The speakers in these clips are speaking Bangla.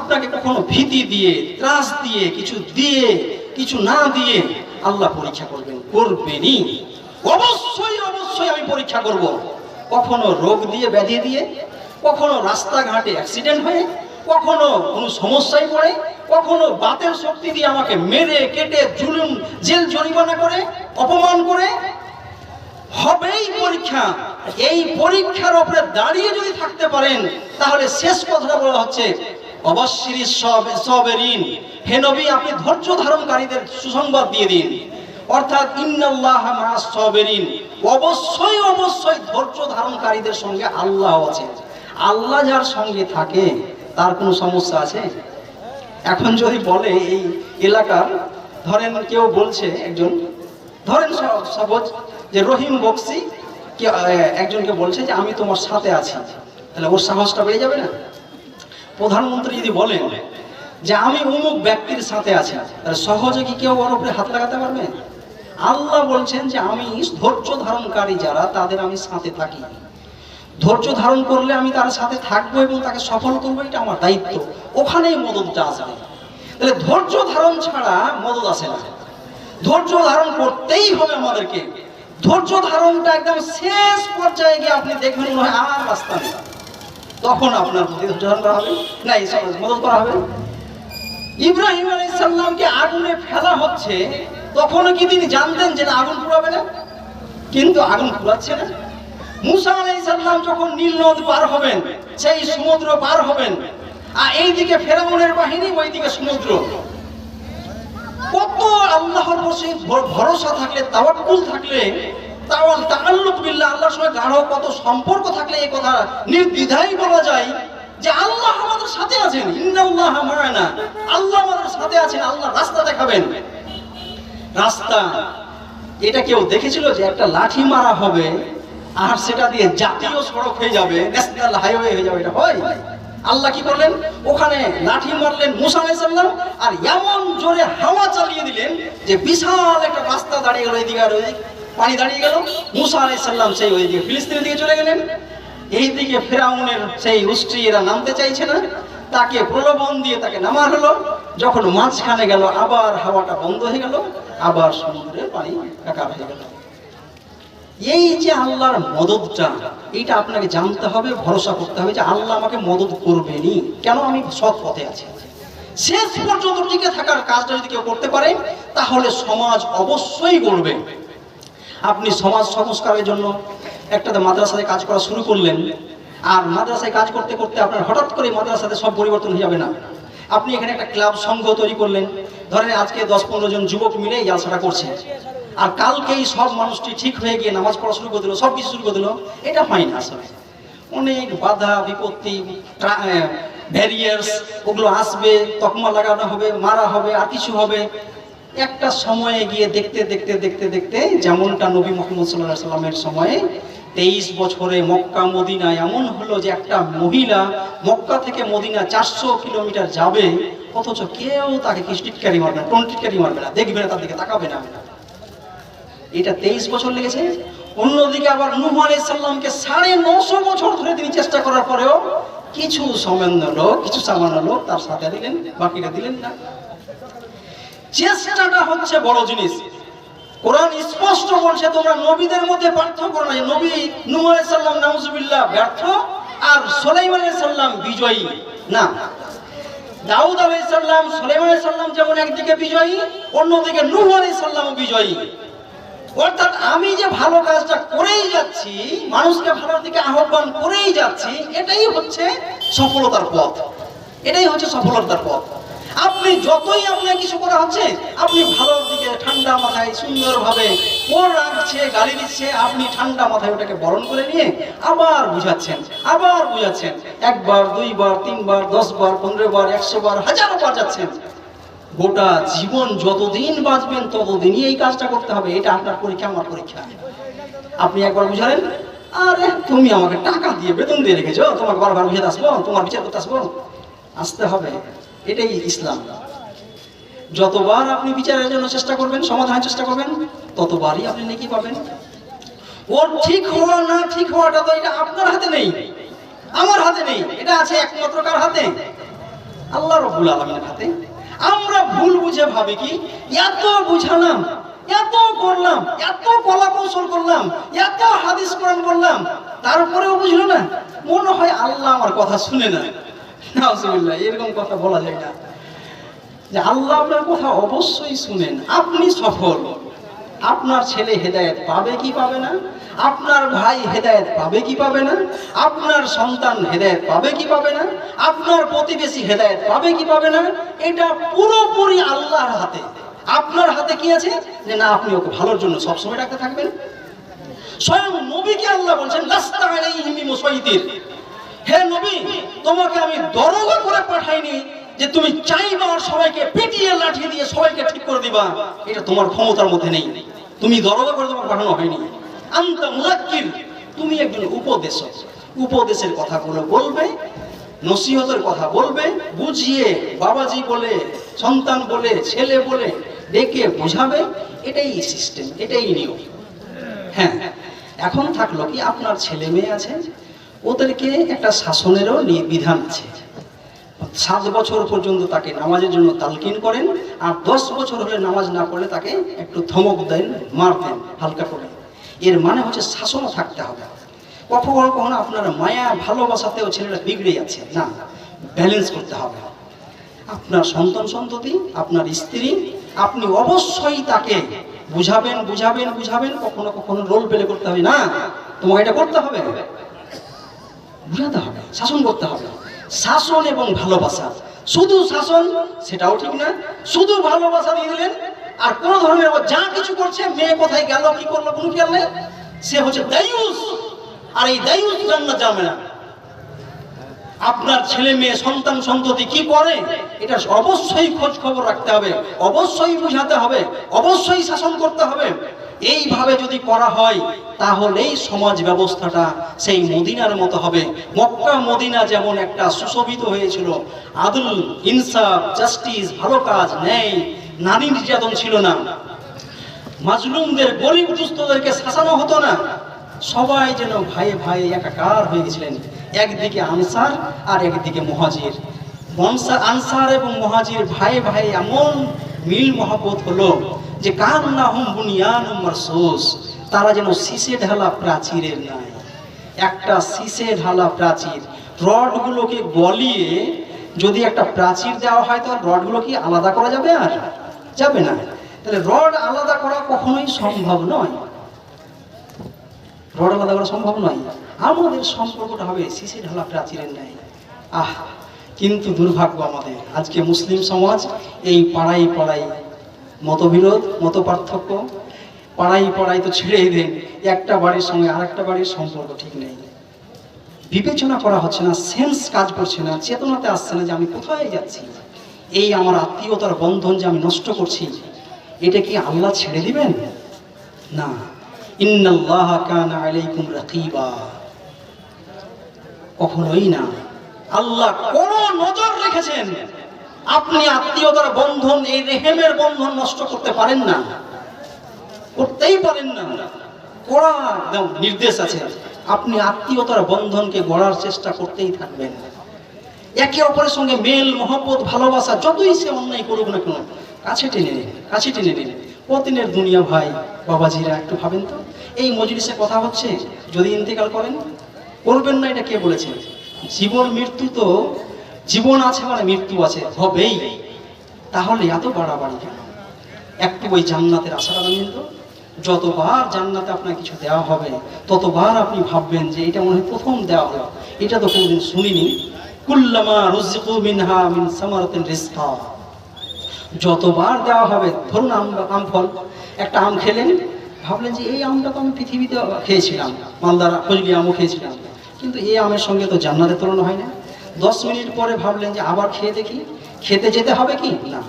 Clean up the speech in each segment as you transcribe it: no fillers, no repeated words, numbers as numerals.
আপনাকে কখনো ভীতি দিয়ে, ত্রাস দিয়ে, কিছু না দিয়ে আল্লাহ পরীক্ষা করবেনই। অবশ্যই অবশ্যই আমি পরীক্ষা করব। কখনো রোগ দিয়ে, ব্যাধি দিয়ে, কখনো রাস্তাঘাটে অ্যাক্সিডেন্ট হয়ে, কখনো কোনো সমস্যায় পড়ে, কখনো বাতের শক্তি দিয়ে আমাকে মেরে কেটে জুলুম, জেল জরিমানা করে, অপমান করে হবেই পরীক্ষা। এই পরীক্ষার উপরে দাঁড়িয়ে যদি থাকতে পারেন, তাহলে শেষ কথাটা বলা হচ্ছে অবশ্যই সাবিরিন, হে নবী আপনি ধৈর্য ধারণকারীদের সুসংবাদ দিয়ে দিন। অর্থাৎ ইন্নাল্লাহা মাআস সাবিরিন, অবশ্যই অবশ্যই ধৈর্য ধারণকারীদের সঙ্গে আল্লাহ আছে। আল্লাহ যার সঙ্গে থাকে তার কোনো সমস্যা আছে? এখন যদি বলে এই এলাকার, ধরেন কেউ বলছে, একজন ধরেন সাপোজ যে রহিম বক্সি একজনকে বলছে যে আমি তোমার সাথে আছি, তাহলে ওর সাহসটা বেড়ে যাবে না? প্রধানমন্ত্রী যদি বলেন যে আমি অমুক ব্যক্তির সাথে আছি, তাহলে সহজে কি কেউ ওর উপরে হাত লাগাতে পারবে? আল্লাহ বলছেন যে আমি ধৈর্য ধারণকারী যারা, তাদের আমি সাথে থাকি। ধৈর্য ধারণ করলে আমি তার সাথে থাকবো এবং তাকে সফল করবো, এটা আমার দায়িত্ব। ওখানেই মদতটা আসবে। তাহলে ধৈর্য ধারণ ছাড়া মদত আসে না। ধৈর্য ধারণ করতেই হবে আমাদেরকে। ধৈর্য ধারণটা একদম শেষ পর্যায়ে গিয়ে আপনি দেখবেন মনে হয় আর রাস্তা নেই, তখন আপনার ধৈর্য ধারণ করা হবে, না মদত করা হবে। ইব্রাহিম আলাইহিস সালামকে আগুনে ফেলা হচ্ছে, তখনও কি তিনি জানতেন যে না আগুন পুড়াবে না? কিন্তু আগুন পুড়াচ্ছে না। মুসা আলাইহিস সালাম যখন নীল নদ পার হবেন, সেই সমুদ্র পার হবেন, আর এইদিকে ফেরাউনের বাহিনী, ওইদিকে সমুদ্র। কত আল্লাহর উপর ভরসা থাকলে, তাওয়াক্কুল থাকলে, তাআল্লুক বিল্লাহ, আল্লাহর সঙ্গে গাঢ় কত সম্পর্ক থাকলে এই কথা নির্দ্বিধায় বলা যায় যে আল্লাহ আমাদের সাথে আছেন। ইন্নাল্লাহা মা'ানা, আল্লাহ আমাদের সাথে আছেন, আল্লাহ রাস্তা দেখাবেন। রাস্তা এটা কেউ দেখেছিল যে একটা লাঠি মারা হবে আর সেটা দিয়ে জাতীয় সড়ক হয়ে যাবে, ন্যাশনাল হাইওয়ে হয়ে যাবে? এটা হয়? আল্লাহ কি করলেন? ওখানে লাঠি মারলেন মুসা আলাইহিস সালাম, আর এমন জোরে হাওয়া চালিয়ে দিলেন যে বিশাল একটা রাস্তা দাঁড়িয়ে গেল, এদিকে আর ওইদিকে পানি দাঁড়িয়ে গেল। মুসা আলাইহিস সালাম সেই ওইদিকে ফিলিস্তিনের দিকে চলে গেলেন। এইদিকে ফেরাউনের সেই উষ্ট্রি এরা নামতে চাইছে না, তাকে প্রলোভন দিয়ে তাকে নামা হলো। যখন মাঝখানে গেল, আবার হাওয়াটা বন্ধ হয়ে গেল, আবার সমুদ্রের পানি একাকার হয়ে গেল। এই যে আল্লাহর মদতটা, এইটা আপনাকে জানতে হবে, ভরসা করতে হবে যে আল্লাহ আমাকে মদত করবেনই। কেন? আমি সৎ পথে আছি। শেষ পর্যন্ত টিকে থাকার কাজটা যদি কেউ করতে পারে, তাহলে সমাজ অবশ্যই গড়বে। আপনি সমাজ সংস্কারের জন্য একটা মাদ্রাসায় কাজ করা শুরু করলেন, আর মাদ্রাসায় কাজ করতে করতে আপনার হঠাৎ করে মাদ্রাসাতে সব পরিবর্তন হয়ে যাবে না। আপনি এখানে একটা ক্লাব সংঘ তৈরি করলেন, ধরেন আজকে 10-15 জন যুবক মিলে এই জালসাটা করছে, আর কালকেই সব মানুষটি ঠিক হয়ে গিয়ে নামাজ পড়া শুরু করে দিল, সব কিছু শুরু করে দিল। এটা হয় না। আসলে অনেক বাধা বিপত্তি, ব্যারিয়ার্স, ওগুলো আসবে, তকমা লাগানো হবে, মারা হবে, আর কিছু হবে। একটা সময়ে গিয়ে দেখতে দেখতে দেখতে দেখতে, যেমনটা নবী মুহাম্মদ সাল্লাল্লাহু আলাইহি সাল্লামের সময়ে 23 বছরে মক্কা মদিনা এমন হলো যে একটা মহিলা মক্কা থেকে মদিনা 400 কিলোমিটার যাবে, অথচ কেউ তাকে টিটকারি মারবে না, টিটকারি মারবে না, দেখবে না, তার দিকে তাকাবে না। এটা 23 বছর লেগেছে। অন্যদিকে আবার নূহ আলাইহিস সালামকে 950 বছর ধরে তিনি চেষ্টা করার পরেও কিছু সামান্য লোক তার সাথে দিলেন, বাকিরা দিলেন না। চেষ্টাটা হচ্ছে বড় জিনিস। কোরআন স্পষ্ট বলছে তোমরা নবীদের মধ্যে পার্থক্য করো না। নবী নূহ আলাইহিস সালাম নাউজুবিল্লাহ ব্যর্থ, আর সুলাইমান আলাইহিস সালাম বিজয়ী না। দাউদ আলাইহিস সালাম, সুলাইমান আলাইহিস সালাম যেমন একদিকে বিজয়ী, অন্যদিকে নূহ আলাইহিস সালামও বিজয়ী। অর্থাৎ আমি যে ভালো কাজটা করেই যাচ্ছি, মানুষকে ভালোর দিকে আহ্বান করেই যাচ্ছি, এটাই হচ্ছে সফলতার পথ। এটাই হচ্ছে সফলতার পথ। আপনি যতই আপনার কিছু করা হচ্ছে, আপনি ভালোর দিকে ঠান্ডা মাথায় সুন্দরভাবে, ওর রাখছে, গালি দিচ্ছে, আপনি ঠান্ডা মাথায় ওটাকে বরণ করে নিয়ে আবার বুঝাচ্ছেন, আবার বুঝাচ্ছেন। 1 বার 2 বার 3 বার 10 বার 15 বার 100 বার 1000 বার যাচ্ছেন। গোটা জীবন যতদিন বাঁচবেন ততদিনই এই কাজটা করতে হবে। এটা আপনার পরীক্ষা, আমার পরীক্ষা। আপনি একবার বুঝালেন, আরে তুমি আমাকে টাকা দিয়ে বেতন দিয়ে রেখেছো, তোমাকে বারবার বুঝাতে আসবো, তোমার বিচার করতে আসবো? আসতে হবে। এটাই ইসলাম। যতবার আপনি বিচারের জন্য চেষ্টা করবেন, সমাধানের চেষ্টা করবেন, ততবারই আপনি নেকি পাবেন। ওর ঠিক হওয়া না ঠিক হওয়াটা তো এটা আপনার হাতে নেই, আমার হাতে নেই। এটা আছে একমাত্র কার হাতে? আল্লাহ রাব্বুল আলামিনের হাতে। আমরা ভুল বুঝে ভাবি কি এত বুঝালাম, এত করলাম, এত কলা কৌশল করলাম, এত হাদিস কোরআন করলাম, তারপরেও বুঝলো না, মনে হয় আল্লাহ আমার কথা শুনে না। নাউজুবিল্লাহ, এরকম কথা বলা যায় না। যে আল্লাহ আপনার কথা অবশ্যই শুনেন। আপনি সফল, আপনার ছেলে হেদায়েত পাবে কি পাবে না, আপনার ভাই হেদায়েত পাবে কি পাবে না, আপনার সন্তান হেদায়েত পাবে কি পাবে না, আপনার প্রতিবেশী হেদায়েত পাবে কি পাবে না, এটা পুরোপুরি আল্লাহর হাতে। আপনার হাতে কি আছে যে না আপনি ওকে ভালোর জন্য সবসময় রাখতে থাকবেন। স্বয়ং নবীকে আল্লাহ বলছেন লাস্তা আলাইহিম বিমুসাইতির, হে নবী তোমাকে আমি দরগা করে পাঠাইনি যে তুমি চাইবা আর সবাইকে পিটিয়ে লাঠি দিয়ে সবাইকে ঠিক করে দিবা, এটা তোমার ক্ষমতার মধ্যে নেই। তুমি দরগা করে তোমার পাঠানো হয়নি। আনতা মুযাক্কির, তুমি একজন উপদেশক, উপদেশের কথাগুলো বলবে, নসিহতের কথা বলবে, বুঝিয়ে বাবাজি বলে, সন্তান বলে, ছেলে বলে ডেকে বোঝাবে, এটাই সিস্টেম, এটাই নিয়ম। হ্যাঁ, এখন থাকলো কি আপনার ছেলে মেয়ে আছে, ওদেরকে একটা শাসনেরও বিধান আছে। 7 বছর পর্যন্ত তাকে নামাজের জন্য তালকিন করেন, আর 10 বছর হলে নামাজ না পড়লে তাকে একটু ধমক দেন, মার দেন হালকা করে। এর মানে হচ্ছে শাসনও থাকতে হবে। কখনো কখনো আপনার মায়া ভালোবাসাতেও ছেলেরা বিগড়ে যাচ্ছে, না, ব্যালেন্স করতে হবে। আপনার সন্তান সন্ততি, আপনার স্ত্রী, আপনি অবশ্যই তাকে বুঝাবেন বুঝাবেন বুঝাবেন। কখনো কখনো রোল প্লে করতে হবে, না তোমাকে এটা করতে হবে, বুঝাতে হবে, শাসন করতে হবে। শাসন এবং ভালোবাসা, শুধু শাসন সেটাও ঠিক না, শুধু ভালোবাসা দিয়ে দিলেন আর কোন ধরনের যা কিছু করছে, মেয়ে কোথায় গেল কি করলো কোনো খেয়াল নেই, সে হচ্ছে দায়ুস। আর এই দায়ুস জান্নাত যাবে না। আপনার ছেলে মেয়ে সন্তান সন্ততি কি করে এটা অবশ্যই খোঁজ খবর রাখতে হবে, অবশ্যই বুঝাতে হবে, অবশ্যই শাসন করতে হবে। এইভাবে যদি করা হয় তাহলেই সমাজ ব্যবস্থাটা সেই মদিনার মতো হবে। মক্কা মদিনা যেমন একটা সুশোভিত হয়েছিল, আদল, ইনসাফ, জাস্টিস, ভালো কাজ, ন্যায়, নারী নির্যাতন ছিল না, মাজলুমদের, গরিব দুস্থদেরকে শাসানো হতো না, সবাই যেন ভাই ভাই একাকার হয়ে গেছিলেন। একদিকে আনসার আর একদিকে মুহাজির। আনসার এবং মুহাজির ভাই ভাই এমন মিল মহব্বত হলো যে কান্নাহুম বুনিয়ানুম মারসুস, তারা যেন শীষে ঢালা প্রাচীরের নাই। একটা শীষে ঢালা প্রাচীর, রডগুলোকে গলিয়ে যদি একটা প্রাচীর দেওয়া হয় তাহলে রডগুলো কি আলাদা করা যাবে? আর যাবে না। তাহলে রড আলাদা করা কখনোই সম্ভব নয়, রড আলাদা করা সম্ভব নয়। আমাদের সম্পর্কটা হবে শীষে ঢালা প্রাচীরের ন্যায়। কিন্তু দুর্ভাগ্য আমাদের আজকে মুসলিম সমাজ এই পাড়াই পাড়াই মতবিরোধ, মত পার্থক্য, পাড়াই পাড়াই তো ছেড়েই দেন, একটা বাড়ির সঙ্গে আরেকটা বাড়ির সম্পর্ক ঠিক নেই। বিবেচনা করা হচ্ছে না, সেন্স কাজ করছে না, চেতনাতে আসছে না যে আমি কোথায় যাচ্ছি। এই আমার আত্মীয়তার বন্ধন যে আমি নষ্ট করছি, এটা কি আল্লাহ ছেড়ে দিবেন? না। ইন্নাল্লাহা কানা আলাইকুম রাকিবা, কখনোই না। আল্লাহ কোন নজর রেখেছেন, আপনি আত্মীয়তার বন্ধন, এই রেহেমের বন্ধন নষ্ট করতে পারেন না, করতেই পারেন না। কড়া নির্দেশ আছে, আপনি আত্মীয়তার বন্ধনকে গড়ার চেষ্টা করতেই থাকবেন। একে অপরের সঙ্গে মেল মহব্বত ভালোবাসা, যতই সে অন্যায় করুক না কেন, কাছে টেনে নিন, কাছে টেনে নিন। কতদিনের দুনিয়া ভাই বাবাজিরা, একটু ভাবেন তো, এই মজলিসে কথা হচ্ছে, যদি ইন্তেকাল করেন, করবেন না এটা কে বলেছে? জীবন মৃত্যু তো, জীবন আছে মানে মৃত্যু আছে, হবেই। তাহলে এত বাড়াবাড়ি কেন? একটু ওই জান্নাতের আশাটা জানেন তো, যতবার জান্নাতে আপনার কিছু দেওয়া হবে ততবার আপনি ভাববেন যে এটা মনে হয় প্রথম দেওয়া হলো, এটা তো কোনোদিন শুনিনি। কুল্লামা রুজিকু মিনহা মিন সামারাতিন রিজকা, যতবার দেওয়া হবে, ধরুন আম ফল, একটা আম খেলেন, ভাবলেন যে এই আমটা তো আমি পৃথিবীতে খেয়েছিলাম, মালদার ফজলি আমও খেয়েছিলাম, কিন্তু এই আমের সঙ্গে তো জান্নাতের তুলনা হয় না। 10 মিনিট পরে ভাবলেন যে আবার খেয়ে দেখি, খেতে যেতে হবে কি না,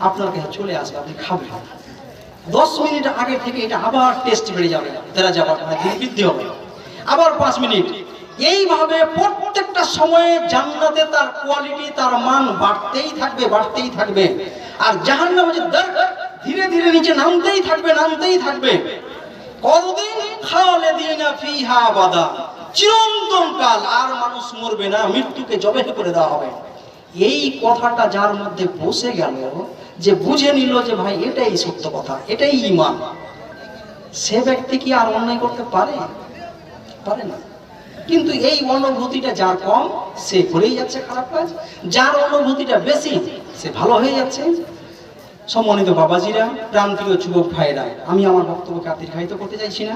আপনার কাছে চলে আসবে, আপনি খাবেন। 10 মিনিট আগে থেকে এটা আবার টেস্ট বেড়ে যাবে, তেরা যাবার বৃদ্ধি হবে, আবার 5 মিনিট। এইভাবে প্রত্যেকটা সময়ে জান্নাতে তার কোয়ালিটি, তার মান বাড়তেই থাকবে, বাড়তেই থাকবে। আর জাহান্নামে যে ধীরে ধীরে নিচে নামতেই থাকবে, নামতেই থাকবে। কতদিন? খালিদিনা ফিহা আবাদা, চিরন্তন কাল। আর মানুষ মরবে না, মৃত্যুকে জবেহ করে দেওয়া হবে। এই কথাটা যার মধ্যে বসে গেল, যে বুঝে নিল যে ভাই এটাই সত্য কথা, এটাই ঈমান, সে ব্যক্তি কি আর অন্যায় করতে পারে? পারে না। কিন্তু এই অনুভূতিটা যার কম, সে করেই যাচ্ছে খারাপ কাজ, যার অনুভূতিটা বেশি সে ভালো হয়ে যাচ্ছে। সম্মানিত বাবাজিরা, প্রান্তীয় যুবক ভাইরা, আমি আমার বক্তব্যকে আর দীর্ঘায়িত করতে চাইছি না,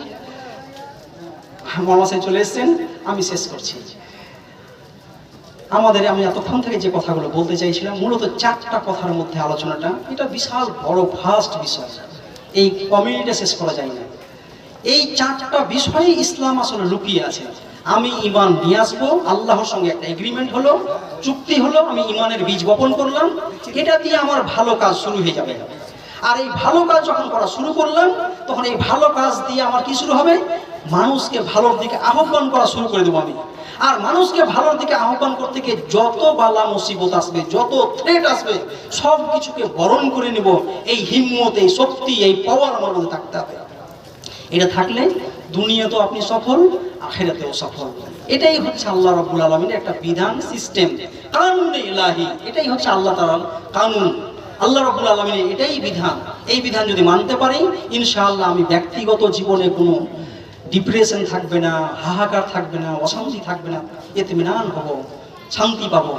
মহাশয় চলে এসছেন, আমি শেষ করছি। আমি এতক্ষণ থেকে যে কথাগুলো বলতে চাইছিলাম, মূলত 4টা কথার মধ্যে আলোচনাটা, এটা বিশাল বড় ফাস্ট বিষয়, এই কমিউনিটি শেষ করা যায় না। এই 4টা বিষয়ে ইসলাম আসলে লুকিয়ে আছে। আমি ঈমান নিয়ে আসবো, আল্লাহর সঙ্গে একটা এগ্রিমেন্ট হলো, চুক্তি হলো, আমি ঈমানের বীজ বপন করলাম, এটা দিয়ে আমার ভালো কাজ শুরু হয়ে যাবে। আর এই ভালো কাজ যখন করা শুরু করলাম, তখন এই ভালো কাজ দিয়ে আমার কি শুরু হবে? মানুষকে ভালোর দিকে আহ্বান করা শুরু করে দেবো আমি। আর মানুষকে ভালোর দিকে আহ্বান করতে গিয়ে যত বালা মুসিবত আসবে, যত থ্রেট আসবে, সব কিছুকে বরণ করে নিব। এই হিম্মত, এই শক্তি, এই পাওয়ার আমার মধ্যে থাকতে হবে। এটা থাকলে দুনিয়াতেও আপনি সফল, আখিরাতেও সফল। এটাই হচ্ছে আল্লাহ রাব্বুল আলামিনের একটা বিধান, সিস্টেম, কানুন ইলাহি। এটাই হচ্ছে আল্লাহ তাআলার কানুন, আল্লাহ রাব্বুল আলামিনের এটাই বিধান। এই বিধান যদি মানতে পারি, ইনশাআল্লাহ আমি ব্যক্তিগত জীবনে কোনো ডিপ্রেশন থাকবে না, হাহাকার থাকবে না, অশান্তি থাকবে না, ইতমিনান হব, শান্তি পাবো।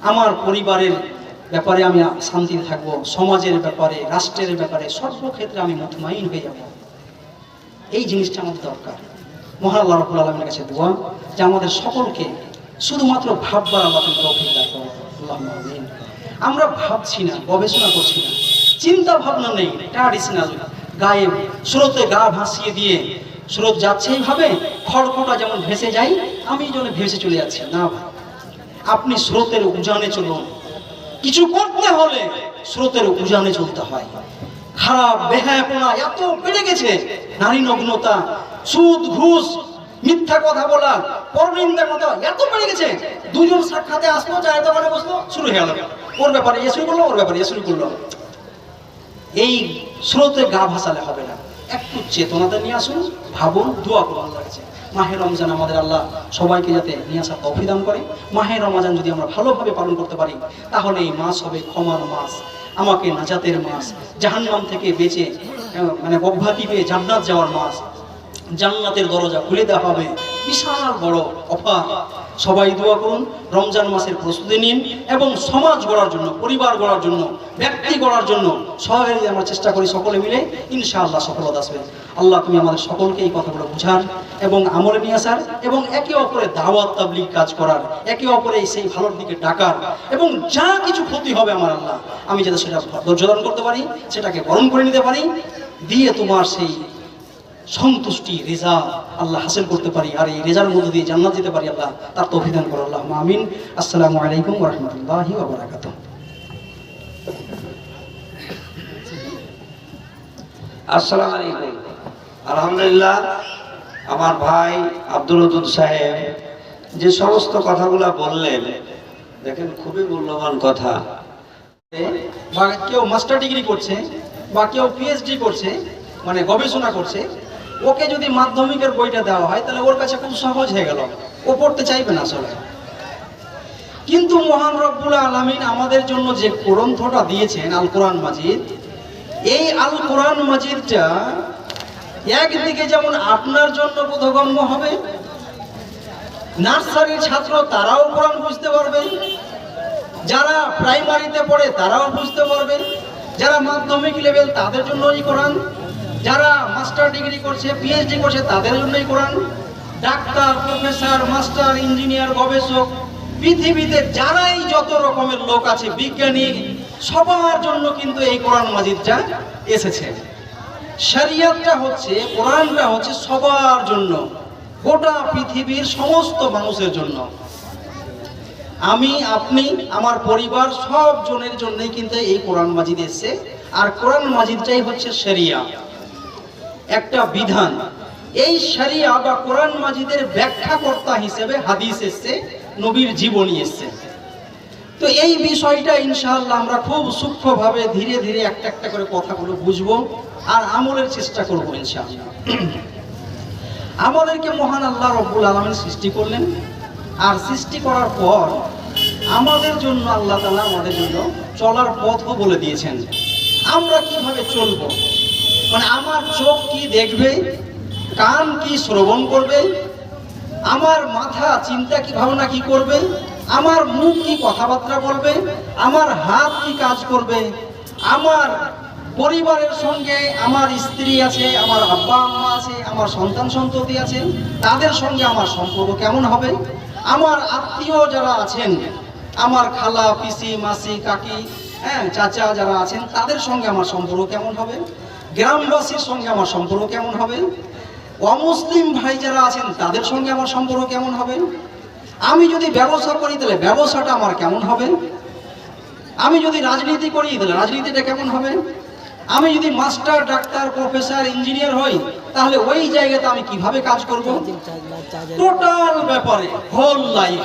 আমার পরিবারের ব্যাপারে আমি শান্তিতে থাকবো, সমাজের ব্যাপারে, রাষ্ট্রের ব্যাপারে, সর্বক্ষেত্রে আমি মুতমাইন হয়ে যাব। এই জিনিসটা আমাদের দরকার। মহান আল্লাহ রাব্বুল আলামিনের কাছে দোয়া যে আমাদের সকলকে শুধুমাত্র ভাববার আল্লাহ তৌফিক দান করুন। আল্লাহুম্মা আমিন। আমরা ভাবছি না, গবেষণা করছি না, চিন্তা ভাবনা নেই, ট্র্যাডিশনাল গায়ে স্রোতে গা ভাসিয়ে দিয়ে স্রোত যাচ্ছে এইভাবে, খড়কুটা যেমন ভেসে যায়, আমি যেন ভেসে চলে যাচ্ছি না। আপনি স্রোতের উজানে চলুন। কিছু করতে হলে স্রোতের উজানে চলতে হয়। খারাপ বেহায়াপনা এত বেড়ে গেছে, নারী নগ্নতা, সুদ ঘুষ, মিথ্যা কথা বলা, পরনিন্দা কথা এত বেড়ে গেছে। দুজন সাক্ষাতে আসলো, চায়ের দোকানে বসলো, শুরু হয়ে গেল, ওর ব্যাপারে এ শুরু করলো, ওর ব্যাপারে এ শুরু করলো। এই স্রোতে গা ভাসালে হবে না, একটু চেতনাতে নিয়ে আসুন, ভাবুন, দোয়া করুন আল্লাহর কাছে। মাহে রমজান আমাদের আল্লাহ সবাইকে যাতে নিয়ে আসার তৌফিক দান করে। মাহে রমজান যদি আমরা ভালোভাবে পালন করতে পারি, তাহলে এই মাস হবে ক্ষমার মাস, আমাকে নাজাতের মাস, জাহান্নাম থেকে বেঁচে অব্যাহতি পেয়ে জান্নাত যাওয়ার মাস, জান্নাতের দরজা খুলে দেওয়া হবে। বিশাল বড় অফার। সবাই দোয়া করুন, রমজান মাসের প্রস্তুতি নিন এবং সমাজ গড়ার জন্য, পরিবার গড়ার জন্য, ব্যক্তি গড়ার জন্য সবাই আমরা চেষ্টা করি, সকলে মিলে ইনশাআল্লাহ সফলতা আসবে। আল্লাহ তুমি আমাদের সকলকে এই কথাগুলো বুঝার এবং আমলে নিয়ে আসার এবং একে অপরের দাওয়াত তাবলীগ কাজ করার, একে অপরে সেই ভালোর দিকে ডাকার, এবং যা কিছু ক্ষতি হবে আমার আল্লাহ, আমি যাতে সেটা ধৈর্য ধারণ করতে পারি, সেটাকে বরণ করে নিতে পারি, দিয়ে তোমার সেই সন্তুষ্টি, রেজা আল্লাহ হাসিল করতে পারি, আর এই রেজার মধ্যে দিয়ে জান্নাত যেতে পারি। আল্লাহ তার তৌফিক দান করো। আল্লাহুম্মা আমিন। আসসালামু আলাইকুম ওয়া রাহমাতুল্লাহি ওয়া বারাকাতুহু। আসসালামু আলাইকুম। আলহামদুলিল্লাহ, আমার ভাই আব্দুল ওদুদ সাহেব যে সমস্ত কথাগুলো বললেন, দেখেন খুবই মূল্যবান কথা। বা কেউ মাস্টার ডিগ্রি করছে বা কেউ পিএইচডি করছে, মানে গবেষণা করছে, ওকে যদি মাধ্যমিকের বইটা দেওয়া হয়, তাহলে ওর কাছে খুব সহজ হয়ে গেল, ও পড়তে চাইবে না আসলে। কিন্তু মহান রব্বুল আলামিন আমাদের জন্য যে গ্রন্থটা দিয়েছেন, আল কোরআন মাজিদ, এই আল কোরআন মাজিদটা একদিকে যেমন আপনার জন্য বোধগম্য হবে, নার্সারির ছাত্র তারাও কোরআন বুঝতে পারবে, যারা প্রাইমারিতে পড়ে তারাও বুঝতে পারবে, যারা মাধ্যমিক লেভেল তাদের জন্য এই কোরআন, যারা মাস্টার ডিগ্রি করছে, পিএইচডি করছে তাদের জন্যই কোরআন, ডাক্তার, প্রফেসর, মাস্টার, ইঞ্জিনিয়ার, গবেষক, পৃথিবীতে যারাই যত রকমের লোক আছে, বিজ্ঞানী, সবার জন্য কিন্তু এই কোরআন মাজিদটা এসেছে। শরিয়তটা হচ্ছে, কোরআনটা হচ্ছে সবার জন্য, গোটা পৃথিবীর সমস্ত মানুষের জন্য। আমি, আপনি, আমার পরিবার সব জনের জন্যই কিন্তু এই কোরআন মাজিদ এসেছে। আর কোরআন মাজিদটাই হচ্ছে শরিয়া, একটা বিধান। এই শরিয়া বা কোরআন মাজিদের ব্যাখ্যাকর্তা হিসেবে হাদিস এসছে, নবীর জীবনী এসছে। তো এই বিষয়টা ইনশাআল্লাহ আমরা খুব সূক্ষ্মভাবে ধীরে ধীরে একটা একটা করে কথাগুলো বুঝবো আর আমলের চেষ্টা করবো ইনশাআল্লাহ। আমাদেরকে মহান আল্লাহ রব্বুল আলামিন সৃষ্টি করলেন, আর সৃষ্টি করার পর আমাদের জন্য আল্লাহ তাআলা আমাদের জন্য চলার পথও বলে দিয়েছেন। আমরা কিভাবে চলবো, মানে আমার চোখ কি দেখবে, কান কি শ্রবণ করবে, আমার মাথা চিন্তা কি ভাবনা কি করবে, আমার মুখ কি কথাবার্তা বলবে, আমার হাত কি কাজ করবে, আমার পরিবারের সঙ্গে আমার স্ত্রী আছে, আমার আব্বা আম্মা আছে, আমার সন্তান সন্ততি আছে, তাদের সঙ্গে আমার সম্পর্ক কেমন হবে, আমার আত্মীয় যারা আছেন, আমার খালা পিসি মাসি কাকি চাচা যারা আছেন, তাদের সঙ্গে আমার সম্পর্ক কেমন হবে, গ্রামবাসীর সঙ্গে আমার সম্পর্ক কেমন হবে, অমুসলিম ভাই যারা আছেন তাদের সঙ্গে আমার সম্পর্ক কেমন হবে, আমি যদি ব্যবসা করি তাহলে ব্যবসাটা আমার কেমন হবে, আমি যদি রাজনীতি করি তাহলে রাজনীতিটা কেমন হবে, আমি যদি মাস্টার ডাক্তার প্রফেসর ইঞ্জিনিয়ার হই তাহলে ওই জায়গাতে আমি কিভাবে কাজ করব। টোটাল ব্যাপারে হোল লাইফ,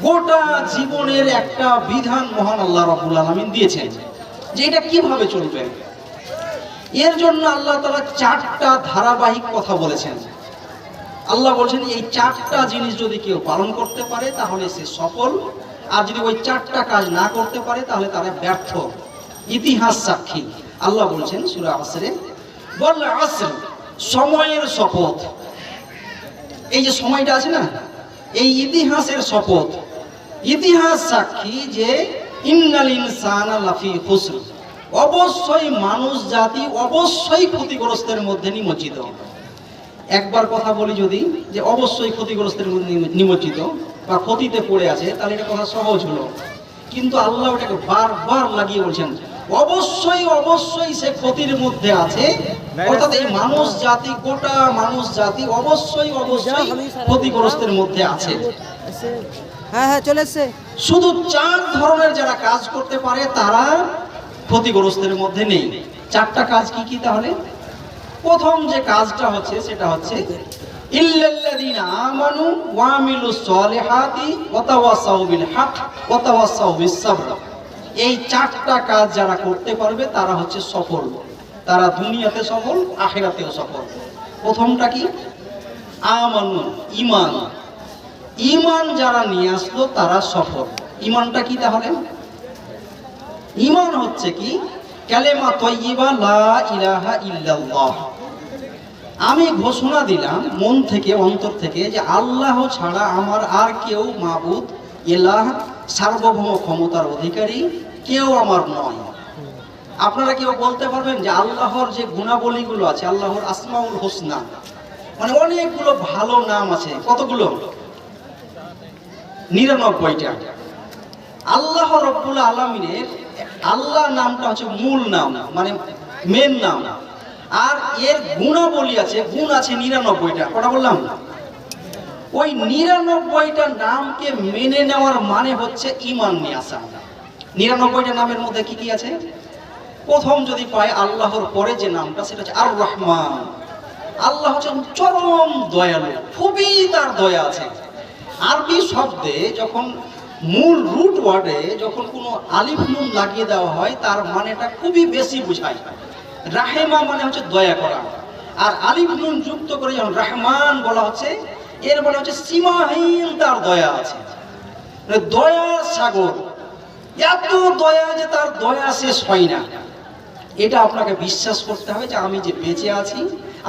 গোটা জীবনের একটা বিধান মহান আল্লাহ রাব্বুল আলামিন দিয়েছেন যে এটা কিভাবে চলবে। এর জন্য আল্লাহ তাআলা 4টা ধারাবাহিক কথা বলেছেন। আল্লাহ বলছেন এই 4টা জিনিস যদি কেউ পালন করতে পারে তাহলে সে সফল, আর যদি ওই 4টা কাজ না করতে পারে তাহলে তারা ব্যর্থ। ইতিহাস সাক্ষী আল্লাহ বলছেন সূরা আসরে, ওয়াল আসর, সময়ের শপথ। এই যে সময়টা আছে না, এই ইতিহাসের শপথ। ইতিহাস সাক্ষী যে ইন্নাল ইনসানা লাফি খুসর, অবশ্যই মানুষ জাতি অবশ্যই ক্ষতিগ্রস্তের মধ্যে নিমজ্জিত। একবার কথা বলি যদি যে অবশ্যই ক্ষতিগ্রস্তের মধ্যে নিমজ্জিত বা ক্ষতিতে পড়ে আছে, তাহলে এটা কথা সহজ হলো, কিন্তু আল্লাহ ওটাকে বারবার লাগিয়ে বলছেন অবশ্যই অবশ্যই সে ক্ষতির মধ্যে আছে। অর্থাৎ এই মানুষ জাতি, গোটা মানুষ জাতি অবশ্যই অবশ্যই ক্ষতিগ্রস্তের মধ্যে আছে। হ্যাঁ হ্যাঁ চলে এসছে। শুধু 4 ধরনের যারা কাজ করতে পারে তারা ক্ষতিগ্রস্তের মধ্যে নেই। 4টা কাজ কি কি তাহলে? প্রথম যে কাজটা হচ্ছে সেটা হচ্ছে ইল্লাল্লাযীনা আমানু ওয়া আমিলুস সলিহাতি ওয়া তাওয়াসাউ বিল হক ওয়া তাওয়াসাউ বিস সাবর। এই 4টা কাজ যারা করতে পারবে তারা হচ্ছে সফল, তারা দুনিয়াতে সফল, আখিরাতেও সফল। প্রথমটা কি? আমানু, ঈমান। ঈমান যারা নিয়ে আসলো তারা সফল। ঈমানটা কি তাহলে? ঈমান হচ্ছে কি? কালেমা তাইয়্যিবা লা ইলাহা ইল্লাল্লাহ। আমি ঘোষণা দিলাম মন থেকে, অন্তর থেকে যে আল্লাহ ছাড়া আমার আর কেউ মাবুদ, ইলাহ, সার্বভৌম ক্ষমতার অধিকারী কেউ আমার নয়। আপনারা কেউ বলতে পারবেন যে আল্লাহর যে গুণাবলীগুলো আছে, আল্লাহর আসমাউল হোসনা, মানে অনেকগুলো ভালো নাম আছে, কতগুলো? 99টা। আল্লাহ রাব্বুল আলামিনের আল্লাহ নামটা হচ্ছে মূল নাম, মানে মেন নাম, আর এর গুণাবলী আছে, গুণ আছে 99টা। কটা বললাম? ওই 99টা নামকে মেনে নেওয়ার মানে হচ্ছে ঈমান নিয়ে আসা। 99টা নামের মধ্যে কি কি আছে? প্রথম যদি পাই আল্লাহর পরে যে নামটা সেটা হচ্ছে আর রহমান। আল্লাহ হচ্ছেন চরম দয়ালু, খুবই তার দয়া আছে। আরবি শব্দে যখন মূল রুট ওয়ার্ডে যখন কোনো আলিফ নুন লাগিয়ে দেওয়া হয় তার মানেটা খুবই বেশি বোঝায়। রাহেমা মানে হচ্ছে দয়া করা, আর আলিফ নুন যুক্ত করে যখন রহমান বলা হচ্ছে, এর মানে হচ্ছে সীমাহীন তার দয়া আছে, দয়ার সাগর, এত দয়া যে তার দয়া শেষ হয় না। এটা আপনাকে বিশ্বাস করতে হবে যে আমি যে বেঁচে আছি,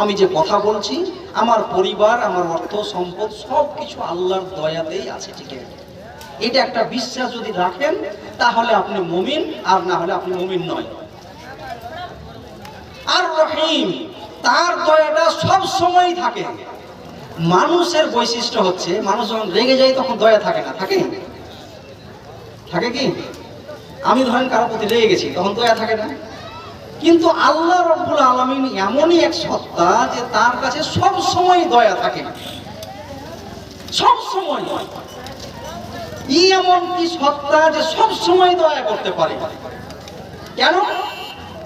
আমি যে কথা বলছি, আমার পরিবার, আমার অর্থ সম্পদ সব কিছু আল্লাহর দয়াতেই আছে, ঠিক আছে? এটা একটা বিশ্বাস যদি রাখেন তাহলে আপনি মুমিন, আর না হলে আপনি মুমিন নয়। আর রহিম, তার দয়াটা সব সময় থাকে। মানুষের বৈশিষ্ট্য হচ্ছে মানুষ যখন রেগে যায় তখন দয়া থাকে না, থাকে? থাকে কি? আমি ধরেন কারো প্রতি রেগে গেছি, তখন দয়া থাকে না। কিন্তু আল্লাহ রাব্বুল আলামিন এমনই এক সত্তা যে তার কাছে সব সময় দয়া থাকে, সব সময়। এমন কি সত্তা যে সব সময় দয়া করতে পারে? কেন?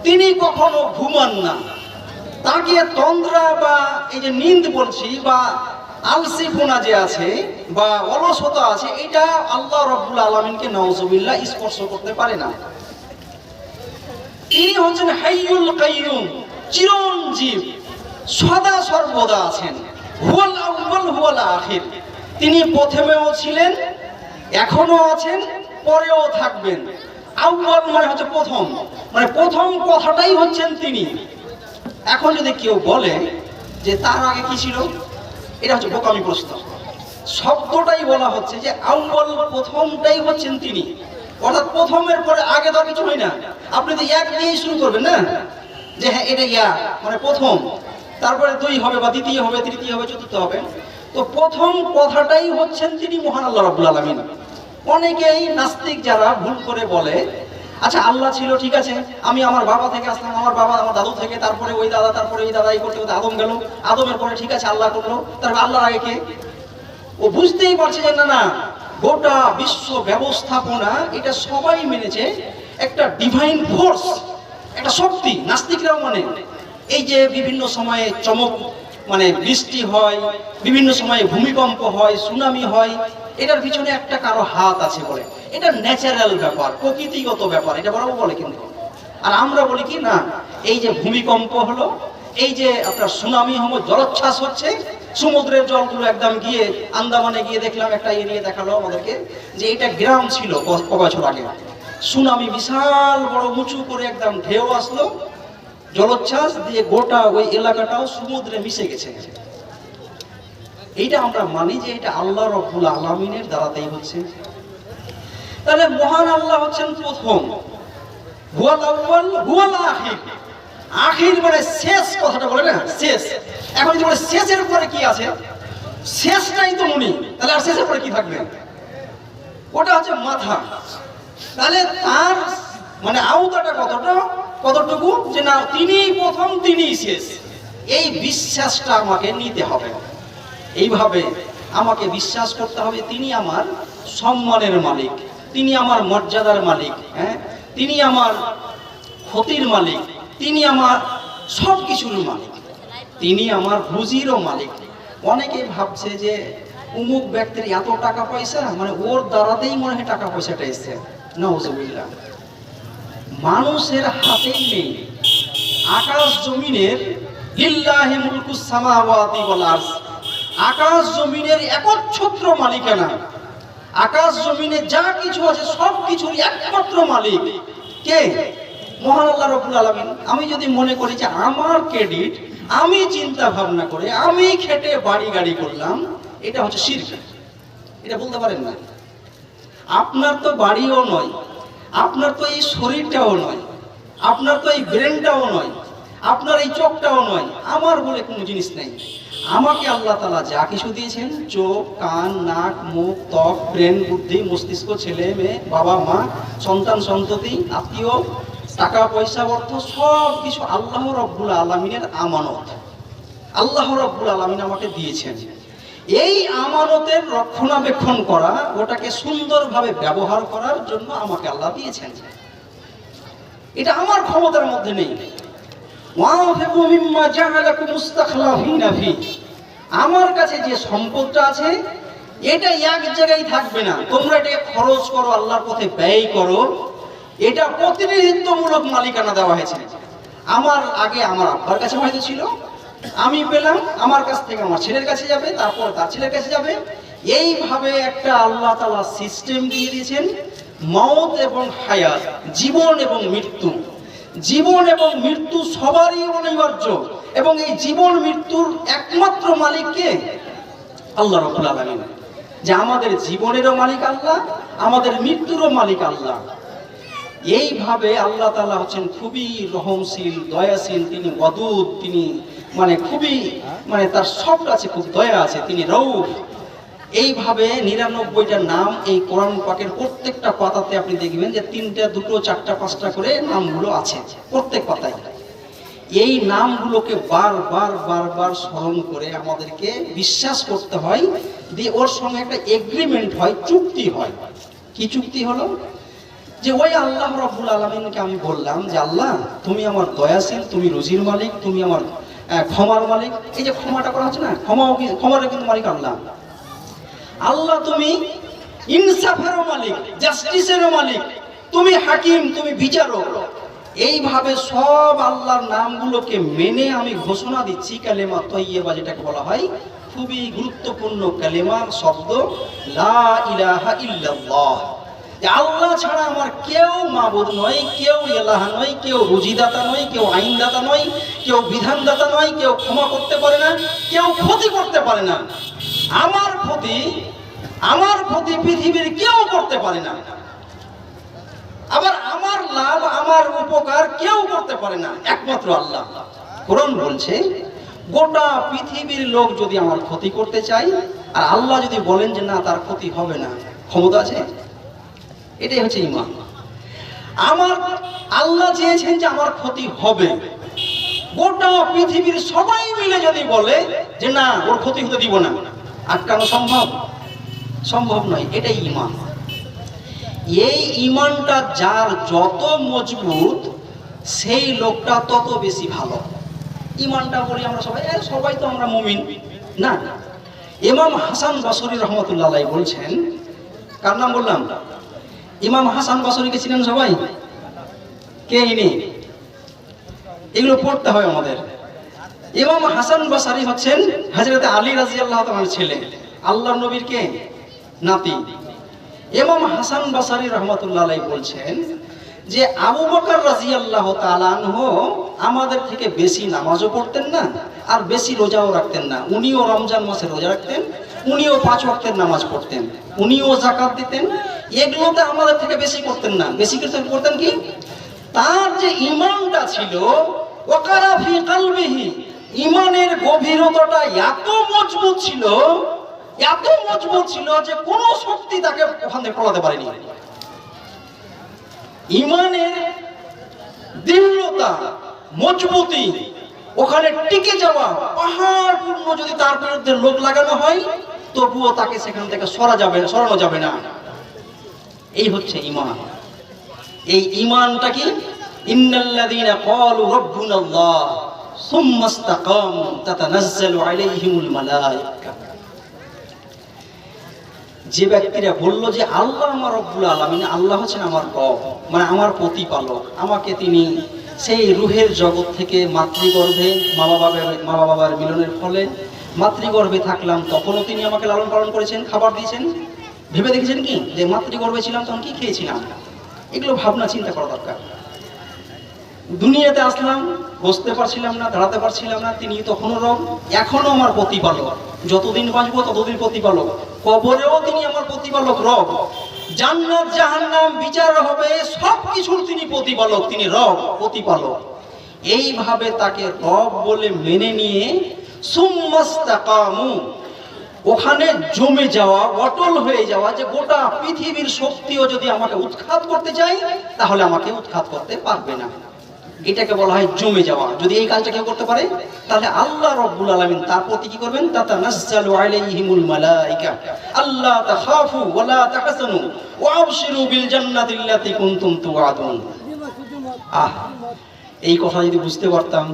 তিনি কখনো ঘুমান না। তাকে তন্দ্রা বা এই যে নিন্দ বলছি বা আলসিফুনা যে আছে বা অলসতা আছে, এটা আল্লাহ রাব্বুল আলামিনকে নাউজুবিল্লাহ স্পর্শ করতে পারে না। তিনি হচ্ছেন হাইয়ুল কাইয়ুম, চিরঞ্জীব, সদা সর্বদা আছেন। হুয়াল আউয়াল হুয়াল আখির, তিনি প্রথমেও ছিলেন, এখনো আছেন, পরেও থাকবেন। আউয়াল মানে হচ্ছে প্রথম, মানে প্রথম কথাটাই হচ্ছেন তিনি। এখন যদি কেউ বলে যে তার আগে কি ছিল, এটা হচ্ছে বোকামি প্রশ্ন। শব্দটাই বলা হচ্ছে যে আউয়াল, প্রথমটাই হচ্ছেন তিনি, অর্থাৎ প্রথমের পরে আগে তো কিছু হয় না। আপনি তো এক দিয়েই শুরু করবেন না, যে হ্যাঁ এটা ইয়া মানে প্রথম, তারপরে দুই হবে বা দ্বিতীয় হবে, তৃতীয় হবে, চতুর্থ হবে। তো প্রথম কথাটাই হচ্ছেন তিনি মহান আল্লাহ রাব্বুল আলামিন। অনেকেই নাস্তিক যারা ভুল করে বলে আচ্ছা আল্লাহ ছিল, ঠিক আছে, আমি আমার বাবা থেকে আসলাম, আমার বাবা আমার দাদু থেকে, তারপরে ওই দাদা, তারপরে ওই দাদা, এই করতে করতে আদম গেল, আদমের পরে ঠিক আছে আল্লাহ করলো, তারপর আল্লাহর আগে কে? ও বুঝতেই পারছে যে না না, গোটা বিশ্ব ব্যবস্থাপনা এটা সবাই মেনেছে একটা ডিভাইন ফোর্স, একটা শক্তি। নাস্তিকরাও মানে এই যে বিভিন্ন সময়ে চমক মানে বৃষ্টি হয়, বিভিন্ন সময়ে ভূমিকম্প হয়, সুনামি হয়, এটার পিছনে একটা কারো হাত আছে বলে। এটা ন্যাচারাল ব্যাপার, প্রকৃতিগত ব্যাপার, এটা বরাবর বলে। কিন্তু আর আমরা বলি কি না, এই যে ভূমিকম্প হলো, এই যে আপনার সুনামি হলো, জলোচ্ছ্বাস হচ্ছে, সমুদ্রের জলগুলো একদম গিয়ে আন্দামানে গিয়ে দেখলাম একটা এরিয়া দেখালো আমাদেরকে যে এটা গ্রাম ছিল ক বছর আগে, সুনামি বিশাল বড় উঁচু করে একদম ঢেউ আসলো, জলোচ্ছ্বাস দিয়ে গোটা ওই এলাকাটাও সমুদ্রে মিশে গেছে। এইটা আমরা মানি যে এটা আল্লাহ রাব্বুল আলামিনের দ্বারাতেই হচ্ছে। তাহলে মহান আল্লাহ হচ্ছেন প্রথম, হুয়াল আউয়াল হুয়াল আখির। আখির মানে শেষ, কথাটা বলে না শেষ। এখন যদি বলে শেষের পরে কি আছে, শেষটাই তো উনি, তাহলে আর শেষের পরে কি থাকবে? ওটা হচ্ছে মাথা। তাহলে তার মানে আওতাটা কতটুকু যে না তিনিই প্রথম, তিনিই শেষ। এই বিশ্বাসটা আমাকে নিতে হবে, এইভাবে আমাকে বিশ্বাস করতে হবে তিনি আমার সম্মানের মালিক, তিনি আমার মর্যাদার মালিক, হ্যাঁ, তিনি আমার ক্ষতির মালিক, তিনি আমার সব কিছুর মালিক, তিনি আমার রুজিরও মালিক। অনেকে ভাবছে যে অমুক ব্যক্তির এত টাকা পয়সা, মানে ওর দ্বারাতেই মনে হয় টাকা পয়সাটা এসছে। নাউজুবিল্লাহ, মানুষের হাতেই নেই। আকাশ জমিনের লিল্লাহি মুলকুস সামাওয়াতি ওয়াল আরজ, আকাশ জমিনের একচ্ছত্র মালিকানা, আকাশ জমিনে যা কিছু আছে সব কিছুর একমাত্র মালিক কে? মহান আল্লাহ রাব্বুল আলামিন। আমি যদি মনে করি যে আমার ক্রেডিট, আমি চিন্তা ভাবনা করে, আমি খেটে বাড়ি গাড়ি করলাম, এটা হচ্ছে শিরক। এটা বলতে পারেন না। আপনার তো বাড়িও নয়, আপনার তো এই শরীরটাও নয়, আপনার তো এই ব্রেনটাও নয়, আপনার এই চোখটাও নয়, আমার বলে কোনো জিনিস নেই। আমাকে আল্লাহ তাআলা যা কিছু দিয়েছেন, চোখ, কান, নাক, মুখ, ত্বক, ব্রেন, বুদ্ধি, মস্তিষ্ক, ছেলে মেয়ে, বাবা মা, সন্তান সন্ততি, আত্মীয়, টাকা পয়সা, অর্থ, সব কিছু আল্লাহ রাব্বুল আলামিনের আমানত। আল্লাহ রাব্বুল আলামিন আমাকে দিয়েছেন। এই আমানতের রক্ষণাবেক্ষণ করা, ওটাকে সুন্দরভাবে ব্যবহার করার জন্য আমাকে আল্লাহ দিয়েছেন। এটা আমার ক্ষমতার মধ্যে নেই। আমার কাছে যে সম্পদটা আছে এটা এক জায়গায় থাকবে না, তোমরা এটাকে খরচ করো, আল্লাহর পথে ব্যয় করো। এটা প্রতিনিধিত্বমূলক মালিকানা দেওয়া হয়েছে। আমার আগে আমার আব্বার কাছে হয়তো ছিল, আমি পেলাম, আমার কাছ থেকে আমার ছেলের কাছে যাবে, তারপর তার ছেলের কাছে যাবে। এইভাবে একটা আল্লাহ তাআলা সিস্টেম দিয়ে দিয়েছেন। মওত এবং হায়াত, জীবন এবং মৃত্যু, জীবন এবং মৃত্যু সবারই অনিবার্য, এবং এই জীবন মৃত্যুর একমাত্র মালিক কে? আল্লাহ রাব্বুল আলামিন। যে আমাদের জীবনেরও মালিক আল্লাহ, আমাদের মৃত্যুরও মালিক আল্লাহ। এইভাবে আল্লাহ তাআলা হচ্ছেন খুবই রহমশীল, দয়াশীল, তিনি ওয়াদুদ, তিনি মানে খুবই মানে তার সবটা আছে, খুব দয়া আছে, তিনি রউফ। এইভাবে ৯৯টা নাম এই কোরআন পাকের প্রত্যেকটা পাতাতে আপনি দেখবেন যে ৩টা, ২টো, ৪টা, ৫টা করে নামগুলো আছে প্রত্যেক পাতায়। এই নামগুলোকে বারবার বারবার স্মরণ করে আমাদেরকে বিশ্বাস করতে হয়, দিয়ে ওর সঙ্গে একটা এগ্রিমেন্ট হয়, চুক্তি হয়। কি চুক্তি হলো? যে ওই আল্লাহ রাব্বুল আলামিনকে আমি বললাম যে আল্লাহ তুমি আমার দয়াশীল, তুমি রুজির মালিক, তুমি আমার ক্ষমার মালিক। এই যে ক্ষমাটা করা হচ্ছে না, ক্ষমারও কিন্তু মালিক আল্লাহ। আল্লাহ তুমি ইনসাফেরও মালিক, জাস্টিসেরও মালিক, তুমি হাকিম, তুমি বিচারক। এইভাবে সব আল্লাহর নামগুলোকে মেনে আমি ঘোষণা দিচ্ছি কালেমা তয়্যিবা, যেটাকে বলা হয় খুবই গুরুত্বপূর্ণ কালেমার শব্দ, লা ইলাহা ইল্লাল্লাহ। যে আল্লাহ ছাড়া আমার কেউ মাবুদ নয়, কেউ ইলাহ নয়, কেউ রুজিদাতা নয়, কেউ আইনদাতা নয়, কেউ বিধানদাতা নয়, কেউ ক্ষমা করতে পারে না, কেউ ক্ষতি করতে পারে না। আমার ক্ষতি পৃথিবীর কেউ করতে পারে না, আবার আমার লাভ আমার উপকার কেউ করতে পারে না, একমাত্র আল্লাহ। কোরআন বলছে গোটা পৃথিবীর লোক যদি আমার ক্ষতি করতে চায় আর আল্লাহ যদি বলেন যে না তার ক্ষতি হবে না, ক্ষমতা আছে? এটাই হচ্ছে ঈমান। আমার আল্লাহ চেয়েছেন যে আমার ক্ষতি হবে, গোটা পৃথিবীর সবাই মিলে যদি বলে যে না ওর ক্ষতি হতে দিব না, আটকানো সম্ভব? সম্ভব নয়। এটাই ঈমান। এই ঈমানটা যার যত মজবুত সেই লোকটা তত বেশি ভালো। ঈমানটা বলি আমরা সবাই তো আমরা মুমিন না। ইমাম হাসান বসরি রহমতুল্লাহ আলাইহি বলছেন, কার নাম বললাম? ইমাম হাসান বসরিকে চিনেন সবাই? কে ইনি? এগুলো পড়তে হয় আমাদের। ইমাম হাসান বসরি হচ্ছেন হযরত আলী রাদিয়াল্লাহু তাআলার ছেলে, আল্লাহর নবীর কে নাতি। ইমাম হাসান বসরি রহমতুল্লাহ আলাইহি বলছেন যে আবু বকর রাদিয়াল্লাহু তাআলা আনহু আমাদের থেকে বেশি নামাজও পড়তেন না আর বেশি রোজাও রাখতেন না। উনিও রমজান মাসে রোজা রাখতেন, উনিও 5 ওয়াক্তের নামাজ পড়তেন, উনিও যাকাত দিতেন। এগুলোতে আমাদের থেকে বেশি করতেন না। বেশি করতেন কি? তার যে ঈমানটা ছিল ওয়াকারা ফি কলবিহি, ঈমানের গভীরতাটা এত মজবুত ছিল, এত মজবুত ছিল যে কোনো শক্তি তাকে ওখান থেকে ফলাতে পারেনি। ঈমানের দৃঢ়তা, মজবুতি, ওখানে টিকে যাওয়া, পাহাড় পূর্ণ যদি তার বিরুদ্ধে লোক লাগানো হয় তবুও তাকে সেখান থেকে সরানো যাবে না। এই হচ্ছে ঈমান। এই ঈমানটা কি? ইন্নাল্লাযীনা ক্বালু রাব্বুনাল্লাহ সুম্মা ইসতাকামু তাতানাজ্জালু আলাইহিমুল মালায়েকা। যে ব্যক্তিরা বলল যে আল্লাহ আমার রব্বুল আলামিন, আল্লাহ হচ্ছেন আমার রব, মানে আমার প্রতিপালক, আমাকে তিনি সেই রুহের জগৎ থেকে মাতৃগর্ভে মা বাবার মিলনের ফলে মাতৃগর্ভে থাকলাম, তখনও তিনি আমাকে লালন পালন করেছেন, খাবার দিয়েছেন। ভেবে দেখেছেন কি যে মাতৃগর্ভে ছিলাম তখন কি খেয়েছিলাম? এগুলো ভাবনা চিন্তা করা দরকার। দুনিয়াতে আসলাম, বসতে পারছিলাম না, দাঁড়াতে পারছিলাম না, তিনি তখনও রব, এখনো আমার প্রতিপালক। যতদিন বাঁচবো ততদিন প্রতিপালক। কবরেও তিনি আমার প্রতিপালক, রব। জান্নাত জাহান্নাম বিচার হবে, সবকিছুর তিনি প্রতিপালক, তিনি রব, প্রতিপালক। এইভাবে তাকে রব বলে মেনে নিয়ে সুম্মাস্তাকামু, ওখানে জমে যাওয়া, অটল হয়ে যাওয়া, যে গোটা পৃথিবীর শক্তিও যদি আমাকে উৎখাত করতে চায় তাহলে আমাকে উৎখাত করতে পারবে না। এটাকে বলা হয় জমে যাওয়া। যদি এই কাজটা কেউ করতে পারে তাহলে আল্লাহ রাব্বুল আলামিন তার প্রতি কি করবেন? তাতানাজ্জালু আলাইহিমুল মালায়েকা আল্লা তাখাফু ওয়া লা তাহজানু ওয়া আবশিরু বিল জান্নাতি আল্লাতী কুনতুম তুআদুন। এই কথা যদি বুঝতে পারতাম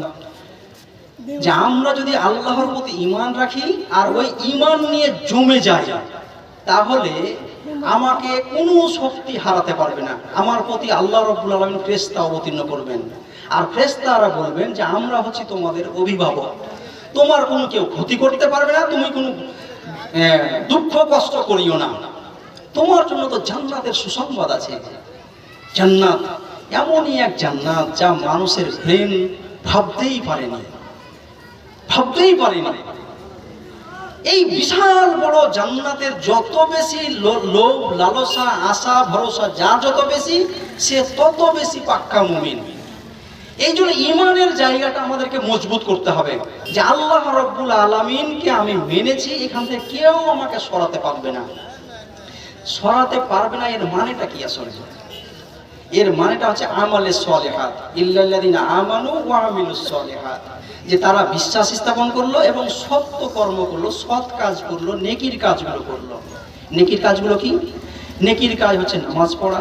যে আমরা যদি আল্লাহর প্রতি ঈমান রাখি আর ওই ঈমান নিয়ে জমে যাই তাহলে আমাকে কোনো শক্তি হারাতে পারবে না। আমার প্রতি আল্লাহ রাব্বুল আলামিন ফেরেশতা অবতীর্ণ করবেন, আর ফেরেশতারা বলবেন যে আমরা হচ্ছি তোমাদের অভিভাবক, তোমার কোনো কেউ ক্ষতি করতে পারবে না, তুমি কোনো দুঃখ কষ্ট করিও না, তোমার জন্য তো জান্নাতের সুসংবাদ আছে। জান্নাত এমনই এক জান্নাত যা মানুষের ব্রেন ভাবতেই পারেনি। এই বিশাল বড় জান্নাতের যত বেশি লোভ লালসা আশা ভরসা যার যত বেশি, সে তত বেশি পাক্কা মুমিন। এই জন্য ঈমানের জায়গাটা আমাদেরকে মজবুত করতে হবে যে আল্লাহ রাব্বুল আলামিনকে আমি মেনেছি, এখান থেকে কেউ আমাকে সরাতে পারবে না। এর মানেটা কি? আসলে এর মানেটা হচ্ছে আমালে সলিহাত, ইল্লাল্লাযিনা আমানু ওয়া আমিলুস সলিহাত, যে তারা বিশ্বাস স্থাপন করলো এবং সত্য কর্ম করলো, সৎ কাজ করলো, নেকির কাজগুলো করলো। নেকির কাজগুলো কি? নেকির কাজ হচ্ছে নামাজ পড়া,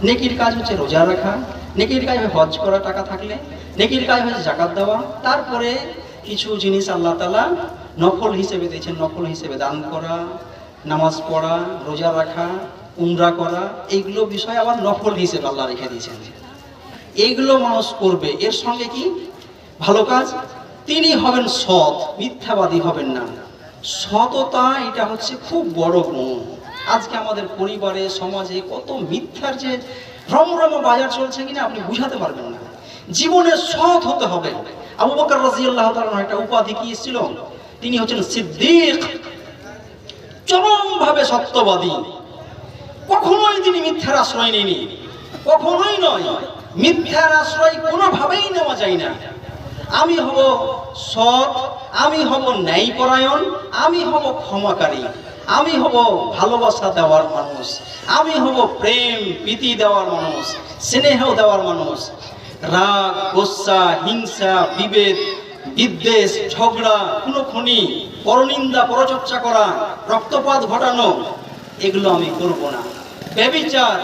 নেকির কাজ হচ্ছে রোজা রাখা, নেকির কাজ হয় হজ করা টাকা থাকলে, নেকির কাজ হচ্ছে যাকাত দেওয়া, তারপরে কিছু জিনিস আল্লাহ তাআলা নফল হিসেবে দিয়েছেন, নফল হিসেবে দান করা, নামাজ পড়া, রোজা রাখা, উমরা করা, এইগুলো বিষয় আবার নফল হিসেবে আল্লাহ রেখে দিয়েছেন। এইগুলো মানুষ করবে। এর সঙ্গে কি ভালো কাজ? তিনি হবেন সৎ, মিথ্যাবাদী হবেন না। সততা এটা হচ্ছে খুব বড় গুণ। আজকে আমাদের পরিবারে সমাজে কত মিথ্যার যে রমরম বাজার চলছে কিনা আপনি বুঝাতে পারবেন না। জীবনে সৎ হতে হবে। আবু বকর রাদিয়াল্লাহু তাআলা একটা উপাধি কি ছিল, তিনি হচ্ছেন সিদ্দিক, চরমভাবে সত্যবাদী। কখনোই তিনি মিথ্যার আশ্রয় নেয়নি, কখনোই নয়। মিথ্যার আশ্রয় কোনোভাবেই নেওয়া যায় না। আমি হব সৎ, আমি হব ন্যায়পরায়ণ, আমি হব ক্ষমাকারী, আমি হব ভালোবাসা দেওয়ার মানুষ, আমি হব প্রেম প্রীতি দেওয়ার মানুষ, স্নেহ দেওয়ার মানুষ। রাগ, গোসা, হিংসা, বিভেদ, বিদ্বেষ, ঝগড়া, খুনোখুনি, পরনিন্দা, পরচর্চা করা, রক্তপাত ঘটানো, এগুলো আমি করব না। ব্যভিচার,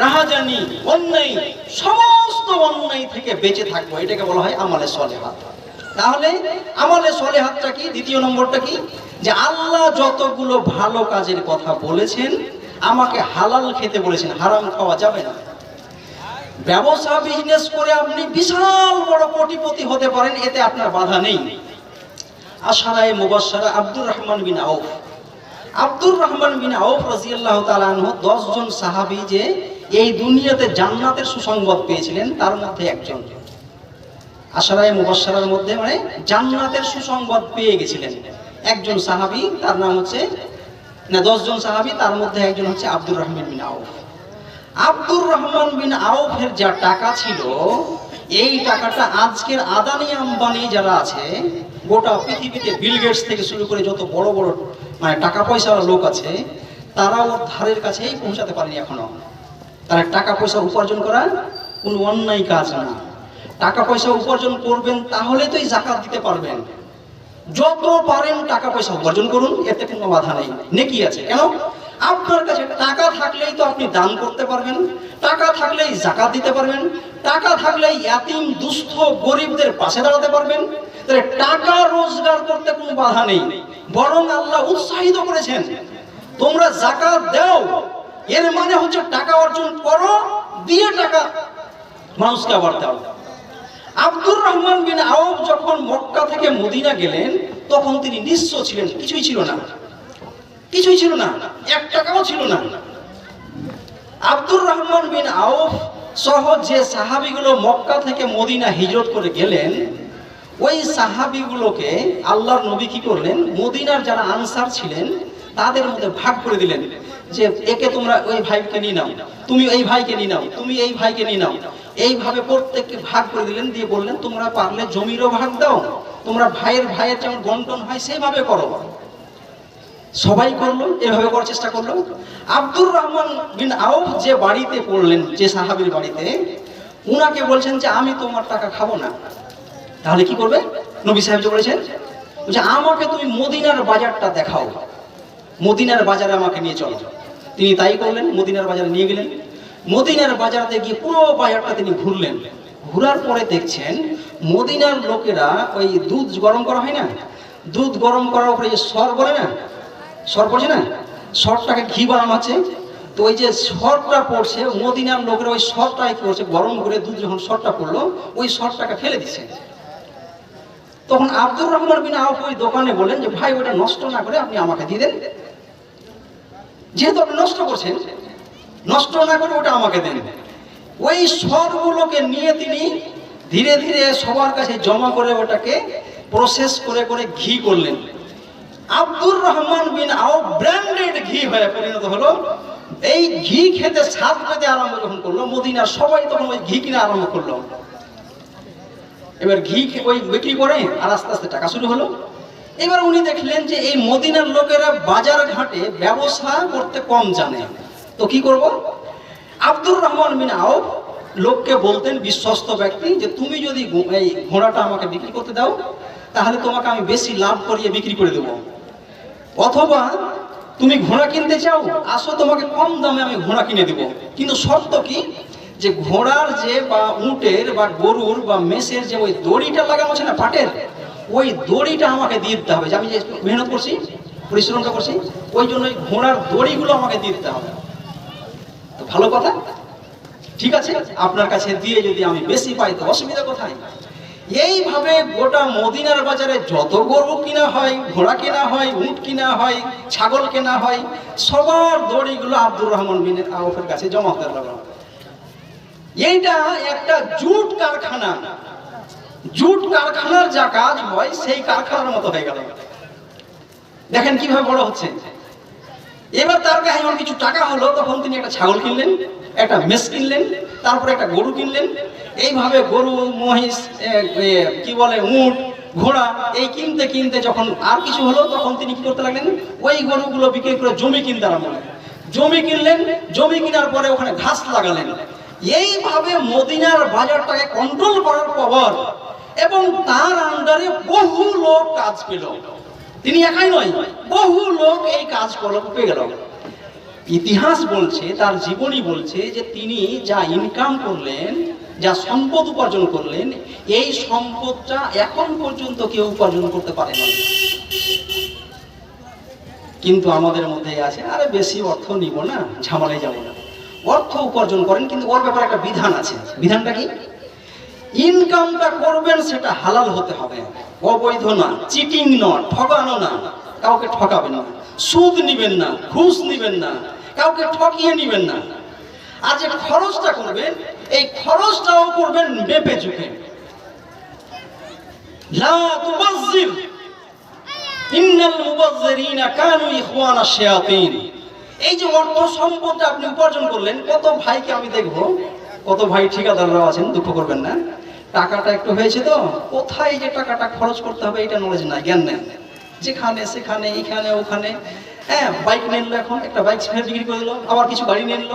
রাহাজানি, অন্যায়, সমস্ত অন্যায় থেকে বেঁচে থাকবো, এটাকে বলা হয় আমালে সলেহাত। তাহলে আমালে সলেহাতটা কি? দ্বিতীয় নম্বরটা কি? যে আল্লাহ যতগুলো ভালো কাজের কথা বলেছেন, আমাকে হালাল খেতে বলেছেন, হারাম খাওয়া যাবে না। ব্যবসা বিজনেস করে আপনি বিশাল বড় কোটিপতি হতে পারেন, এতে আপনার বাধা নেই। আশারায়ে মুবাশশারা আব্দুর রহমান বিন আউফ, আব্দুর রহমান বিন আউফ রাদিয়াল্লাহু তাআলা আনহু 10 জন সাহাবী যে এই দুনিয়াতে জান্নাতের সুসংবাদ পেয়েছিলেন, তার মধ্যে একজন। আশারায়ে মুবাশশারার মধ্যে মানে জান্নাতের সুসংবাদ পেয়ে গেছিলেন একজন সাহাবী, তার নাম হচ্ছে 10 জন সাহাবী, তার মধ্যে একজন হচ্ছে আব্দুর রহমান বিন আউফ। আব্দুর রহমান বিন আউফের যা টাকা ছিল, এই টাকাটা আজকের আদানি আম্বানি যারা আছে গোটা পৃথিবীতে, বিল গেটস থেকে শুরু করে যত বড় বড় মানে টাকা পয়সাওয়ালা লোক আছে, তারা ওর ধারের কাছেই পৌঁছাতে পারেনি এখনো। তারা টাকা পয়সা উপার্জন করা কোনো অন্যায় কাজ না। টাকা পয়সা উপার্জন করবেন তাহলে তো জাকাত দিতে পারবেন। যত পারেন টাকা পয়সা উপার্জন করুন, এতে কোনো বাধা নেই, নেকি আছে। কেন? আপনার কাছে টাকা থাকলেই তো আপনি দান করতে পারবেন, টাকা থাকলেই জাকাত দিতে পারবেন, টাকা থাকলেই ইয়াতিম, দুস্থ, গরিবদের পাশে দাঁড়াতে পারবেন। তাহলে টাকা রোজগার করতে কোনো বাধা নেই, বরং আল্লাহ উৎসাহিত করেছেন তোমরা জাকাত দাও। এর মানে হচ্ছে টাকা অর্জন করো, দিয়ে টাকা মানুষকে আবার দাও। আব্দুর রহমান বিন আউফ যখন মক্কা থেকে মদিনা গেলেন, তখন তিনি নিঃস্ব ছিলেন, কিছুই ছিল না, কিছুই ছিল না, 1 টাকাও ছিল না। আব্দুর রহমান বিন আউফ সহ যে সাহাবীগুলো মক্কা থেকে মদিনা হিজরত করে গেলেন, ওই সাহাবীগুলোকে আল্লাহর নবী কি করলেন, মদিনার যারা আনসার ছিলেন তাদের মধ্যে ভাগ করে দিলেন, যে একে তোমরা ওই ভাইকে নিয়ে নাও, তুমি এই ভাইকে নিয়ে নাও, তুমি এই ভাইকে নিয়ে নাও। এইভাবে প্রত্যেককে ভাগ করে দিলেন, দিয়ে বললেন তোমরা পারলে জমিরও ভাগ দাও, তোমরা ভাইয়ের ভাইয়ের যেমন বন্টন হয় সেইভাবে করো। সবাই করলো, এভাবে করার চেষ্টা করলো। আব্দুর রহমান বিন আউফ যে বাড়িতে পড়লেন, যে সাহাবীর বাড়িতে, উনাকে বলছেন যে আমি তোমার টাকা খাবো না। তাহলে কি করবে? নবী সাহেব যে বলেছেন যে আমাকে তুমি মদিনার বাজারটা দেখাও, মদিনার বাজারে আমাকে নিয়ে চলো। তিনি তাই করলেন, মদিনার বাজারে নিয়ে গেলেন। মদিনার বাজারে গিয়ে পুরো বাজারটা তিনি ঘুরলেন। ঘোরার পরে দেখছেন মদিনার লোকেরা ওই দুধ গরম করা হয় না, দুধ গরম করার উপরে যে সর বলে না, সর পড়ছে না, সরটাকে ঘি বানানো আছে। তো ওই যে সরটা পড়ছে, মদিনার লোকেরা ওই সরটাই কি করছে, গরম করে দুধ যখন সরটা পড়লো, ওই সরটাকে ফেলে দিচ্ছে। তখন আব্দুর রহমান বিন আউফ ওই দোকানে বলেন যে ভাই ওটা নষ্ট না করে আপনি আমাকে দিয়ে দেন, যেহেতু আপনি নষ্ট করছেন, নষ্ট না করে ওটা আমাকে দেন। ওই সরগুলোকে নিয়ে তিনি ধীরে ধীরে সবার কাছে জমা করে ওটাকে প্রসেস করে করে ঘি করলেন। আব্দুর রহমান বিন আউফ ব্র্যান্ডেড ঘি হয়ে পরিণত হলো। এই ঘি খেতে স্বাদ পেতে আরম্ভ যখন করলো, মদিনার সবাই তখন ওই ঘি কিনে আরম্ভ করলো। এবার ঘি ওই বিক্রি করে আর আস্তে আস্তে টাকা শুরু হলো। এবার উনি দেখলেন যে এই মদিনার লোকেরা বাজার ঘাটে ব্যবসা করতে কম জানে, তো কি করব? আব্দুর রহমান বিন আউফ লোককে বলতেন, বিশ্বস্ত ব্যক্তি, যে তুমি যদি এই ঘোড়াটা আমাকে বিক্রি করতে দাও, তাহলে তোমাকে আমি বেশি লাভ করিয়ে বিক্রি করে দেবো। অথবা তুমি ঘোড়া কিনতে চাও, আসো তোমাকে কম দামে আমি ঘোড়া কিনে দেবো, কিন্তু শর্ত কি, যে ঘোড়ার যে বা উটের বা গরুর বা মেষের যে ওই দড়িটা লাগানো আছে না পাটের, ওই দড়িটা আমাকে দিয়ে দিতে হবে। যে আমি যে মেহনত করছি, পরিশ্রমটা করছি, ওই জন্য ওই ঘোড়ার দড়িগুলো আমাকে দিয়ে দিতে হবে। তো ভালো কথা, ঠিক আছে, আপনার কাছে দিয়ে যদি আমি বেশি পাই তো অসুবিধা কোথায়? এইভাবে গোটা মদিনার বাজারে যত গরু কিনা হয়, ঘোড়া কেনা হয়, উট কিনা হয়, ছাগল কেনা হয়, সবার দড়িগুলো আব্দুর রহমান বিন আউফের কাছে জমা করে দেওয়া। এইটা একটা জুট কারখানা, জুট কারখানার যা কাজ হয় সেই কারখানার মতো হয়ে গেল। দেখেন কিভাবে বড় হচ্ছে। এবার তার কাছে যখন কিছু টাকা হলো তখন তিনি একটা ছাগল কিনলেন, একটা মেষ কিনলেন, তারপরে একটা গরু কিনলেন। এইভাবে গরু, মহিষ, কি বলে, উট, ঘোড়া, এই কিনতে কিনতে যখন আর কিছু হলো তখন তিনি কি করতে লাগলেন, ওই গরুগুলো বিক্রি করে জমি কিনতে আরম্ভ করলেন। জমি কিনলেন, জমি কেনার পরে ওখানে ঘাস লাগালেন। এইভাবে মদিনার বাজারটাকে কন্ট্রোল করার পর এবং তার আন্ডারে বহু লোক কাজ পেল। তিনি একাই নয়, বহু লোক এই কাজ পেয়ে গেল। ইতিহাস বলছে, তার জীবনী বলছে যে তিনি যা ইনকাম করলেন, যা সম্পদ উপার্জন করলেন, এই সম্পদটা এখন পর্যন্ত কেউ উপার্জন করতে পারে না। কিন্তু আমাদের মধ্যে আছে, আরে বেশি অর্থ নিব না, ঝামেলায় যাব না। অর্থ উপার্জন করেন, কিন্তু ওর ব্যাপারে একটা বিধান আছে। বিধানটা কি? ইনকামটা করবেন সেটা হালাল হতে হবে, অবৈধ না, চিটিং নয়, ঠকানো না, কাউকে ঠকাবেন না, সুদ নিবেন না, ঘুষ নিবেন না, কাউকে ঠকিয়ে নিবেন না। আর যে খরচটা করবেন, এই খরচটাও করবেন মেপে চুকে। লা তুবাজ্জির ইন্নাল মুবাজ্জিরিনা কানু ইখওয়ানাশ শায়াতিন। এই যে অর্থ সম্পদটা আপনি উপার্জন করলেন, কত ভাইকে আমি দেখবো, কত ভাই ঠিকাদাররাও আছেন, দুঃখ করবেন না, টাকাটা একটু হয়েছে তো কোথায় যে টাকাটা খরচ করতে হবে এটা নলেজ নাই, জ্ঞান নেই। যেখানে সেখানে, এখানে ওখানে, হ্যাঁ, বাইক নিয়ে নিল, এখন একটা বাইক বিক্রি করে দিল, আবার কিছু গাড়ি নিয়ে নিল।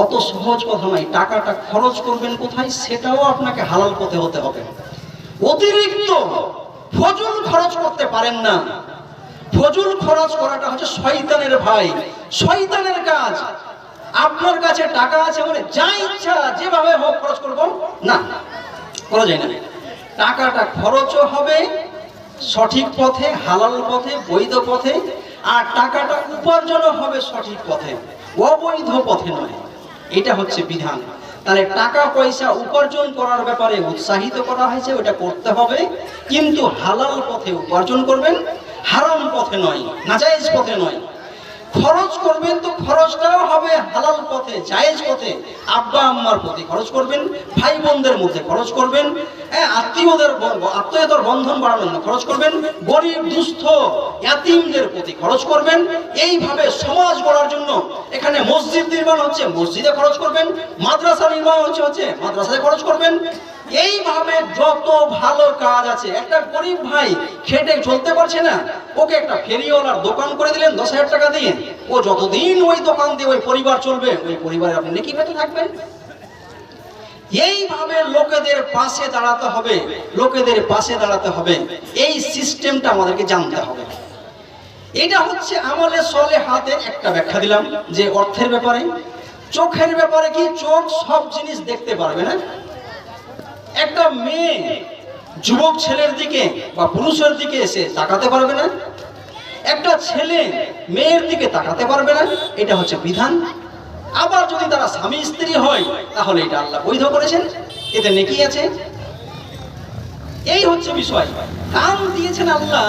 অত সহজ কথা নয়। টাকাটা খরচ করবেন কোথায় সেটাও আপনাকে হালাল পথে হতে হবে। অতিরিক্ত ফজল খরচ করতে পারেন না। ফজল খরচ করাটা হচ্ছে শয়তানের ভাই, শয়তানের কাজ। আপনার কাছে টাকা আছে বলে যা ইচ্ছা যেভাবে হোক খরচ করব না, করা যায় না। টাকাটা খরচও হবে সঠিক পথে, হালাল পথে, বৈধ পথে, আর টাকাটা উপার্জনও হবে সঠিক পথে, অবৈধ পথে নয়। এটা হচ্ছে বিধান। তাহলে টাকা পয়সা উপার্জন করার ব্যাপারে উৎসাহিত করা হয়েছে, ওটা করতে হবে, কিন্তু হালাল পথে উপার্জন করবেন, হারাম পথে নয়, নাজায়েজ পথে নয়। খরচ করবেন তো খরচটাও হবে হালাল পথে, জায়েজ পথে। আব্বা আম্মার প্রতি খরচ করবেন, ভাই বোনদের মধ্যে খরচ করবেন, আত্মীয়তার বন্ধন বাড়ানোর জন্য খরচ করবেন, গরিব দুস্থ ইয়াতিমদের প্রতি খরচ করবেন। এইভাবে সমাজ গড়ার জন্য এখানে মসজিদ নির্মাণ হচ্ছে, মসজিদে খরচ করবেন, মাদ্রাসা নির্মাণ হচ্ছে, মাদ্রাসায় খরচ করবেন। এইভাবে যত ভালো কাজ আছে, একটা গরিব ভাই খেটে চলতে পারছে না, ওকে একটা ফেরিওয়ালার দোকান করে দিলেন 10,000 টাকা দিয়ে, ও যতদিন ওই দোকান দিয়ে ওই পরিবার চলবে, ওই পরিবারে আপনি নেকি পেতে থাকবেন। এইভাবে লোকেদের পাশে দাঁড়াতে হবে, লোকেদের পাশে দাঁড়াতে হবে। এই সিস্টেমটা আমাদেরকে জানতে হবে। এটা হচ্ছে আমলে সলেহাতের একটা ব্যাখ্যা দিলাম। যে অর্থের ব্যাপারে, চোখের ব্যাপারে কি, চোখ সব জিনিস দেখতে পারবে না। একটা মেয়ে যুবক ছেলের দিকে বা পুরুষের দিকে এসে তাকাতে পারবে না, একটা ছেলে মেয়ের দিকে তাকাতে পারবে না। এটা হচ্ছে বিধান। আবার যদি তারা স্বামী স্ত্রী হয় তাহলে এটা আল্লাহ বৈধ করেছেন, এতে নেকি আছে। এই হচ্ছে বিষয়। কান দিয়েছেন আল্লাহ,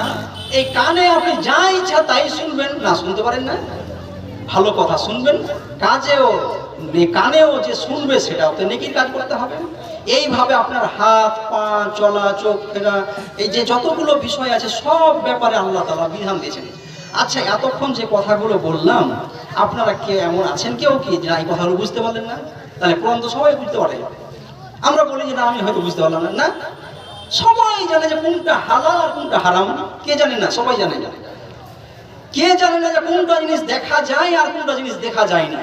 এই কানে আপনি যা ইচ্ছা তাই শুনবেন, না শুনতে পারেন না। ভালো কথা শুনবেন, কাজেও কানেও যে শুনবে সেটাও তো নেকির কাজ করতে হবে। এইভাবে আপনার হাত পা চলা, চোখ ফেরা, এই যে যতগুলো বিষয় আছে সব ব্যাপারে আল্লাহ তাআলা বিধান দিয়েছেন। আচ্ছা, এতক্ষণ যে কথাগুলো বললাম, আপনারা কে এমন আছেন কেউ কি যে এই কথাগুলো বুঝতে পারলেন না? তাহলে কোরআন তো সবাই বুঝতে পারে। আমরা বলি যে না, আমি হয়তো বুঝতে পারলাম না। না, সবাই জানে যে কোনটা হালাল আর কোনটা হারাম। কে জানে না? সবাই জানে। কে জানে না যে কোনটা জিনিস দেখা যায় আর কোনটা জিনিস দেখা যায় না,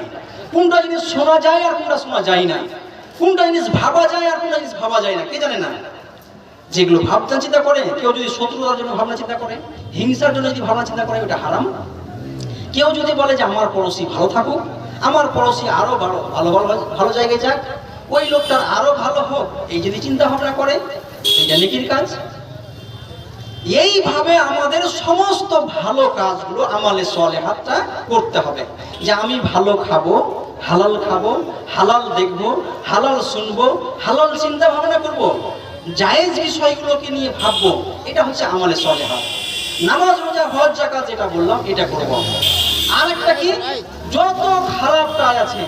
কোনটা জিনিস শোনা যায় আর কোনটা শোনা যায় না, কোনটা জিনিস ভাবা যায় আর কোনটা জিনিস ভাবা যায় না? কে জানে না? যেগুলো ভাবনা চিন্তা করে, কেউ যদি শত্রুতার জন্য ভাবনা চিন্তা করে, হিংসার জন্য যদি ভাবনা চিন্তা করে, ওটা হারাম। কেউ যদি বলে যে আমার পড়োশি ভালো থাকুক, আমার পড়োশি আরো ভালো জায়গায় যাক, ওই লোকটার আরো ভালো হোক, এই যদি চিন্তা ভাবনা করে, এটা নেকির কাজ। এইভাবে আমাদের সমস্ত ভালো কাজগুলো আমালে সলেহাতটা করতে হবে। যে আমি ভালো খাবো, হালাল দেখবো, হালাল শুনবো, হালাল চিন্তা ভাবনা করবো। জায়েজ বিষয়গুলোকে নিয়ে ভাববো, এটা হচ্ছে আমলে সলেহাত। নামাজ, রোজা, হজ, যাকাত যেটা বললাম এটা করব। আর একটা কি, যত খারাপ কাজ আছে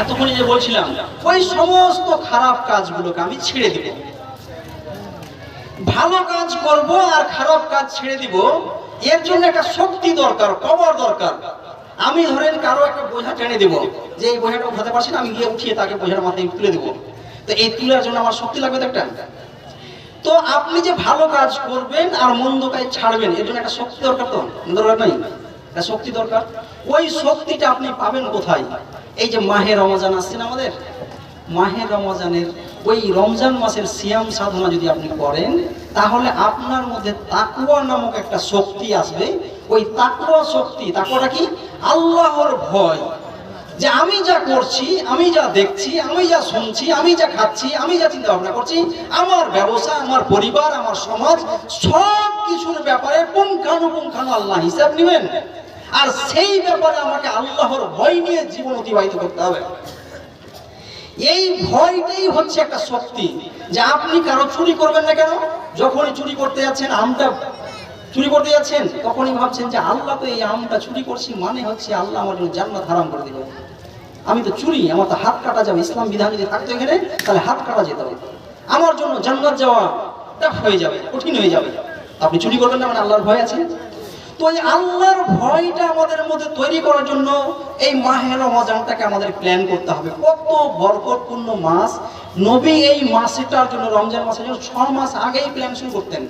এতক্ষণে যে বলছিলাম, ওই সমস্ত খারাপ কাজগুলোকে আমি ছেড়ে দেব। ভালো কাজ করব আর খারাপ কাজ ছেড়ে দিব। এর জন্য একটা শক্তি দরকার, পাওয়ার দরকার। আমি ধরেন কারো একটা বোঝা টেনে দেবো, যে এই বোঝাটা উঠাতে পারছি না, আমি গিয়ে উঠিয়ে তাকে বোঝার মাথায় তুলে দেবো। তো এই তোলার জন্য আমার শক্তি লাগবে তো একটা। তো আপনি যে ভালো কাজ করবেন আর মন্দ কাজ ছাড়বেন, এর জন্য একটা শক্তি দরকার। তো দরকার নাই, একটা শক্তি দরকার। ওই শক্তিটা আপনি পাবেন কোথায়? এই যে মাহে রমজান আসছে না আমাদের, মাহে রমজানের ওই রমজান মাসের সিয়াম সাধনা যদি আপনি করেন, তাহলে আপনার মধ্যে তাকওয়া নামক একটা শক্তি আসবে। ওই তাকওয়া শক্তি, তাকওয়াটা কি? আল্লাহর ভয়। যে আমি যা করছি, আমি যা দেখছি, আমি যা শুনছি, আমি যা খাচ্ছি, আমি যা চিন্তা ভাবনা করছি, আমার ব্যবসা, আমার পরিবার, আমার সমাজ, সব কিছুর ব্যাপারে পুঙ্খানুপুঙ্খানু আল্লাহ হিসাব নেবেন। আর সেই ব্যাপারে আমাকে আল্লাহর ভয় নিয়ে জীবন অতিবাহিত করতে হবে। এই ভয়টাই হচ্ছে একটা শক্তি। যে আপনি কারো চুরি করবেন না কেন? যখনই চুরি করতে যাচ্ছেন, আমটা চুরি করতে যাচ্ছেন, তখনই ভাবছেন যে আল্লাহ তো এই আমটা চুরি করছি, মানে হচ্ছে আল্লাহ আমার জন্য জান্নাত হারাম করে দিল। আমি তো চুরি, আমার তো হাত কাটা যাবে। ইসলাম বিধান যদি থাকতো এখানে, তাহলে হাত কাটা যেত, আমার জন্য জান্নাত যাওয়া টাফ হয়ে যাবে, কঠিন হয়ে যাবে। আপনি চুরি করবেন না মানে আল্লাহর ভয় আছে। তো এই আল্লাহর ভয়টা আমাদের মধ্যে তৈরি করার জন্য এই মাহে রমজানটাকে আমাদের প্ল্যান করতে হবে। কত বরকতপূর্ণ মাস! নবী এই মাসটার জন্য, রমজান মাসের জন্য 6 মাস আগেই প্ল্যান শুরু করতেন।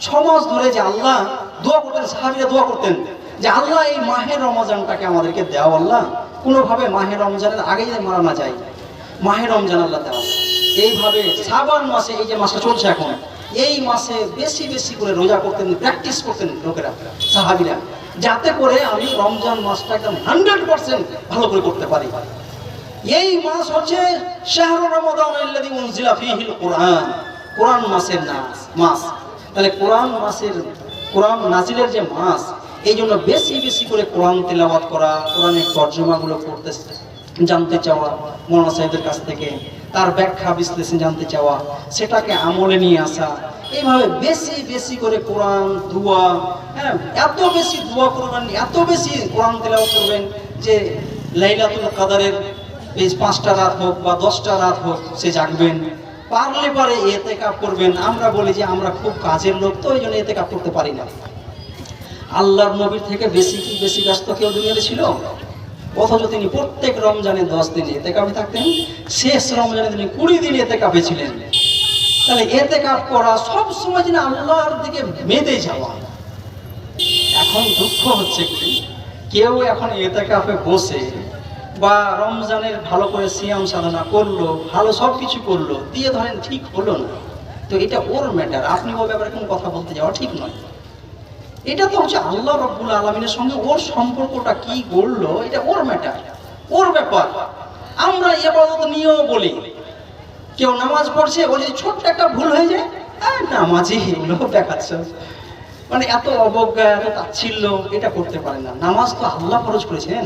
6 মাস ধরে যে আল্লাহ দোয়া করতেন, সাহাবীরা দোয়া করতেন যে আল্লাহ এই মাহে রমজানটাকে আমাদেরকে দাও, আল্লাহ কোনোভাবে মাহে রমজানের আগেই মারা না যায়, মাহে রমজান আল্লাহ দাও। এইভাবে শাবান মাসে, এই যে মাসটা চলছে এখন, এই মাসে বেশি বেশি করে রোজা করতেন, প্র্যাকটিস করতেন লোকেরা, সাহাবীরা, যাতে করে আমি রমজান মাসটা একদম 100% ভালো করে করতে পারি। এই মাস হচ্ছে শাহরুর রমাদান আল্লাযী উনজিলা ফীহিল কুরআন, কোরআন মাসের মাস। তাহলে কোরআন মাসের, কোরআন নাজিলের যে মাস, এই জন্য বেশি বেশি করে কোরআন তেলাওয়াত করা, কোরআনের তর্জমাগুলো পড়তে জানতে চাওয়া মৌলানা সাহেবদের কাছ থেকে, তার ব্যাখ্যা বিশ্লেষণ জানতে চাওয়া, সেটাকে আমলে নিয়ে আসা। এইভাবে বেশি বেশি করে কোরআন, দোয়া, হ্যাঁ, এত বেশি দোয়া করবেন, এত বেশি কোরআন তেলাওয়াত করবেন যে লাইলাতুল কদরের এই 5টা রাত হোক বা 10টা রাত হোক, সে জাগবেন। পারলে পারে ইতিকাফ করবেন। আমরা বলি যে আমরা খুব কাজের লোক, তো এই জন্য ইতিকাফ করতে পারি না। আল্লাহর নবীর থেকে বেশি কি বেশি ব্যস্ত কেউ দুনিয়াতে ছিল? অথচ তিনি প্রত্যেক রমজানে 10 দিন ইতিকাফে থাকতেন, শেষ রমজানে তিনি 20 দিন ইতিকাফে ছিলেন। তাহলে ইতিকাফ করা, সব সময় যেন আল্লাহর দিকে মেতে যাওয়া। এখন দুঃখ হচ্ছে কি, কেউ এখন ইতিকাফে বসে বা রমজানের ভালো করে সিয়াম সাধনা করলো, ভালো সব কিছু করলো, দিয়ে ধরেন ঠিক হলো না, তো এটা ওর ম্যাটার। আপনি ও ব্যাপারে কোনো কথা বলতে যাওয়া ঠিক নয়। এটা তো হচ্ছে আল্লাহ রাব্বুল আলামিনের সঙ্গে ওর সম্পর্কটা কি করলো, এটা ওর ম্যাটার, ওর ব্যাপার। আমরা ইবাদত নিয়েও বলি, কেউ নামাজ পড়ছে, ও যদি ছোট্ট একটা ভুল হয়ে যায়, নামাজই এগুলো দেখাচ্ছে, মানে এত অবজ্ঞা, এত তাচ্ছিল্য, এটা করতে পারে না। নামাজ তো আল্লাহ ফরজ করেছেন,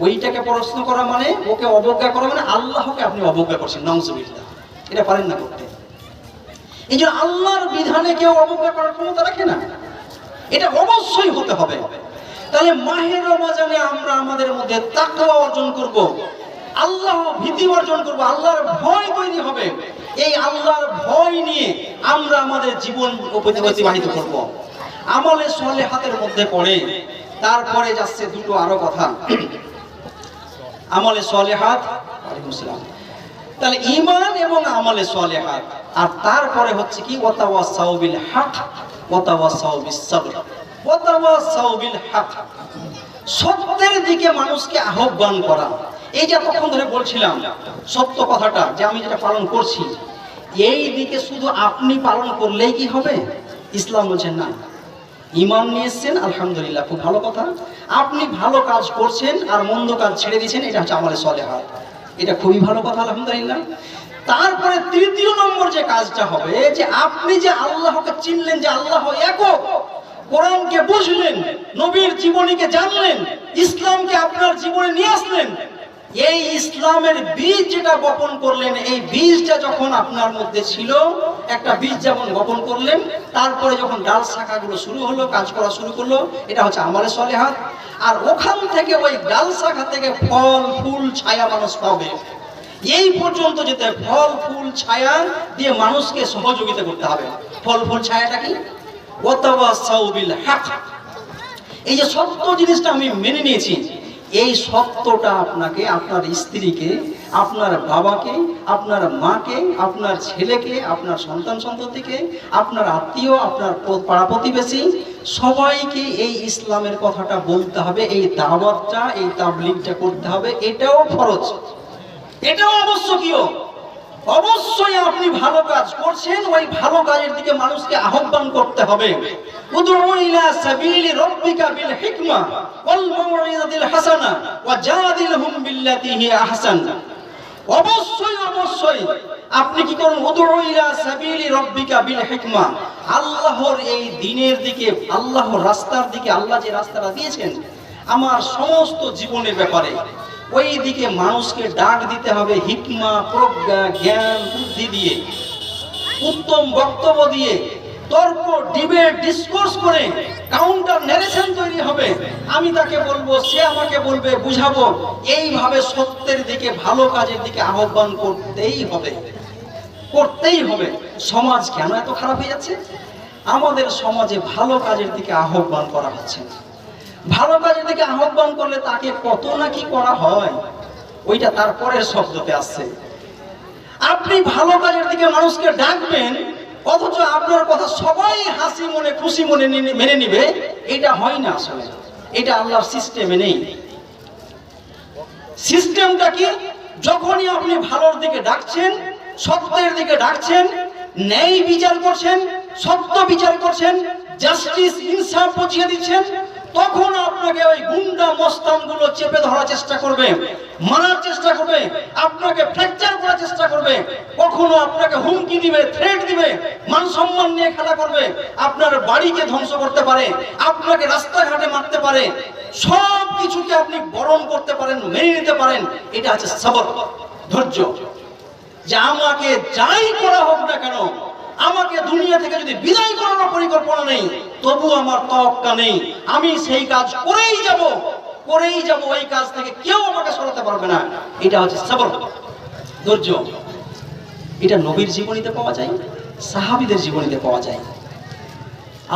ওইটাকে প্রশ্ন করা মানে, ওকে অবজ্ঞা করা মানে আল্লাহকে আপনি অবজ্ঞা করছেন, নাউজুবিল্লাহ। এটা পারেন না করতে। এই জন্য আল্লাহর বিধানে কেউ অবজ্ঞা করার ক্ষমতা রাখে না, এটা অবশ্যই হতে হবে। তাহলে মাহে রমজানে আমরা আমাদের মধ্যে তাকওয়া অর্জন করব, আল্লাহ ভীতি অর্জন করব, আল্লাহর ভয় তৈরি হবে। এই আল্লাহর ভয় নিয়ে আমরা আমাদের জীবন অতিবাহিত করব। আমলে সলেহাতের মধ্যে পড়ে, তারপরে যাচ্ছে দুটো আরো কথা, আমলে সলেহাত, ওয়ালাইকুম আসসালাম। তাহলে ঈমান এবং আমলে সলেহাত, আর তারপরে হচ্ছে কি, ওয়াতাওয়াসাউ বিল হক ওয়াতাওয়াসাউ বিস সাবর ওয়াতাওয়াসাউ বিল হক, সত্যের দিকে মানুষকে আহ্বান করা। এই যে তখন ধরে বলছিলাম সত্য কথাটা, যে আমি যেটা পালন করছি, এই দিকে শুধু আপনি পালন করলেই কি হবে? ইসলাম বলছেন না। ঈমান নিয়ে এসেছেন, আলহামদুলিল্লাহ, খুব ভালো কথা। আপনি ভালো কাজ করছেন আর মন্দ কাজ ছেড়ে দিয়েছেন, এটা হচ্ছে আমলে সলেহাত, এটা খুবই ভালো কথা, আলহামদুলিল্লাহ। তারপরে তৃতীয় নম্বর যে কাজটা হবে, যে আপনি যে আল্লাহকে চিনলেন, যে আল্লাহ একক, কোরআনকে বুঝলেন, নবীর জীবনীকে জানলেন, ইসলামকে আপনার জীবনে নিয়ে আসলেন, এই ইসলামের বীজ যেটা বপন করলেন, এই বীজটা যখন আপনার মধ্যে ছিল, একটা বীজ যেমন বপন করলেন, তারপরে যখন ডাল শাখাগুলো শুরু হলো, কাজ করা শুরু করলো, এটা হচ্ছে আমালে সলেহাত। আর ওখান থেকে ওই ডাল শাখা থেকে ফল ফুল ছায়া মানুষ পাবে। এই পর্যন্ত যেতে ফল ফুল ছায়া দিয়ে মানুষকে সহযোগিতা করতে হবে। ফল ফুল ছায়াটা কি? ওয়াতাওয়াসাউ বিল হক। এই যে সত্য জিনিসটা আমি মেনে নিয়েছি, এই সত্যটা আপনাকে, আপনার স্ত্রীকে, আপনার বাবাকে, আপনার মাকে, আপনার ছেলেকে, আপনার সন্তান সন্ততিকে, আপনার আত্মীয়, আপনার পাড়া প্রতিবেশী সবাইকে এই ইসলামের কথাটা বলতে হবে। এই দাওয়াতটা, এই তাবলীগটা করতে হবে। এটাও ফরজ, এটাও আবশ্যকীয়। অবশ্যই আপনি ভালো কাজ করছেন, ওই ভালো কাজের দিকে মানুষকে আহ্বান করতে হবে। উদউ ইলা সাবিলি রাব্বিকা বিল হিকমা ওয়াল মাউইযাতিল হাসানা ওয়াজাদিলহুম বিল্লাতী হিয়া আহসান। অবশ্যই অবশ্যই আপনি কি করুন? উদউ ইলা সাবিলি রাব্বিকা বিল হিকমা, আল্লাহর এই দ্বীনের দিকে, আল্লাহর রাস্তার দিকে, আল্লাহ যে রাস্তাটা দিয়েছেন আমার সমস্ত জীবনের ব্যাপারে, ওই দিকে মানুষকে ডাক দিতে হবে হিকমা, প্রজ্ঞা, জ্ঞান, বুদ্ধি দিয়ে, উত্তম বক্তব্য দিয়ে, তর্ক ডিবেট ডিসকোর্স করে কাউন্টার ন্যারেশন তৈরি হবে। আমি তাকে বলবো, সে আমাকে বলবে, বুঝাবো। এইভাবে সত্যের দিকে, ভালো কাজের দিকে আহ্বান করতেই হবে, করতেই হবে। সমাজ কেন এত খারাপ হয়ে যাচ্ছে? আমাদের সমাজে ভালো কাজের দিকে আহ্বান করা হচ্ছে না। ভালো কাজের দিকে আহ্বান করলে তাকে কত না কি করা হয়, ওইটা তারপরের শব্দতে আসছে। আপনি ভালো কাজের দিকে মানুষকে ডাকবেন, অথচ আপনার কথা সবাই হাসি মনে খুশি মনে মেনে নিবে, এটা হয় না। আসলে এটা আল্লাহর সিস্টেমে নেই। সিস্টেমটা কি? যখনই আপনি ভালোর দিকে ডাকছেন, সত্যের দিকে ডাকছেন, ন্যায় বিচার করছেন, সত্য বিচার করছেন, জাস্টিস ইনসাফ বুঝিয়ে দিচ্ছেন, তখন আপনাকে ওই গুন্ডা মস্তানগুলো চেপে ধরার চেষ্টা করবে, মারার চেষ্টা করবে, আপনাকে ফ্র্যাকচার করার চেষ্টা করবে, কখনো আপনাকে হুমকি দিবে, থ্রেট দিবে, মান সম্মান নিয়ে খেলা করবে, আপনার বাড়িকে ধ্বংস করতে পারে, আপনাকে রাস্তাঘাটে মারতে পারে। সব কিছুকে আপনি বরণ করতে পারেন, মেনে নিতে পারেন। এটা হচ্ছে সবর, ধৈর্য। যে আমাকে যাই করা হোক না কেন, আমাকে দুনিয়া থেকে যদি বিদায় করানোর পরিকল্পনা নেই, তবু আমার তওয়াক্কা নেই, আমি সেই কাজ করেই যাব, করেই যাব। ওই কাজ থেকে কেউ আমাকে সরাতে পারবে না। এটা হচ্ছে সবর, ধৈর্য। এটা নবীর জীবনীতে পাওয়া যায়, সাহাবীদের জীবনীতে পাওয়া যায়।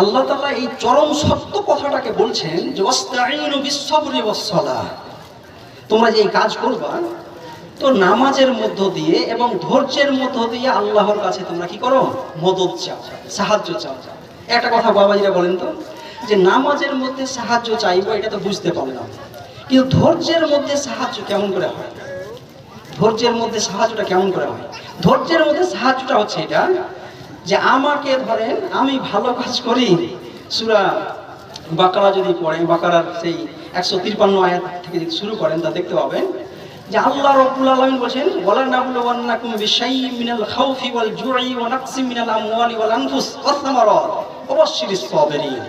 আল্লাহ তাআলা এই চরম সত্য কথাটাকে বলছেন যে ওয়াস্তাঈনু বিস-সাবরি ওয়াস-সালাহ, তোমরা যে এই কাজ করবা, তো নামাজের মধ্য দিয়ে এবং ধৈর্যের মধ্য দিয়ে আল্লাহর কাছে তোমরা কি করো? মদদ চাও, সাহায্য চাও। একটা কথা বাবাজিরা বলেন তো, যে নামাজের মধ্যে সাহায্য চাইবো, এটা তো বুঝতে পারলাম, কিন্তু ধৈর্যের মধ্যে সাহায্য কেমন করে হয়? ধৈর্যের মধ্যে সাহায্যটা কেমন করে হয়? ধৈর্যের মধ্যে সাহায্যটা হচ্ছে এটা, যে আমাকে ধরেন আমি ভালো কাজ করি, সূরা বাকারা যদি পড়েন, বাকারার সেই 153 আয়াত থেকে যদি শুরু করেন, তা দেখতে পাবেন যে আল্লাহ রাব্বুল আলামিন বলেন, ওয়ালা নাবলুওয়ান্নাকুম বিশাইইন মিনাল খাউফি ওয়াল জুই ওয়া নাকসিম মিনাল আমওয়ালি ওয়াল আনফুস ওয়াস সামারাত ওয়া বাশশিরিস সাবিরিন।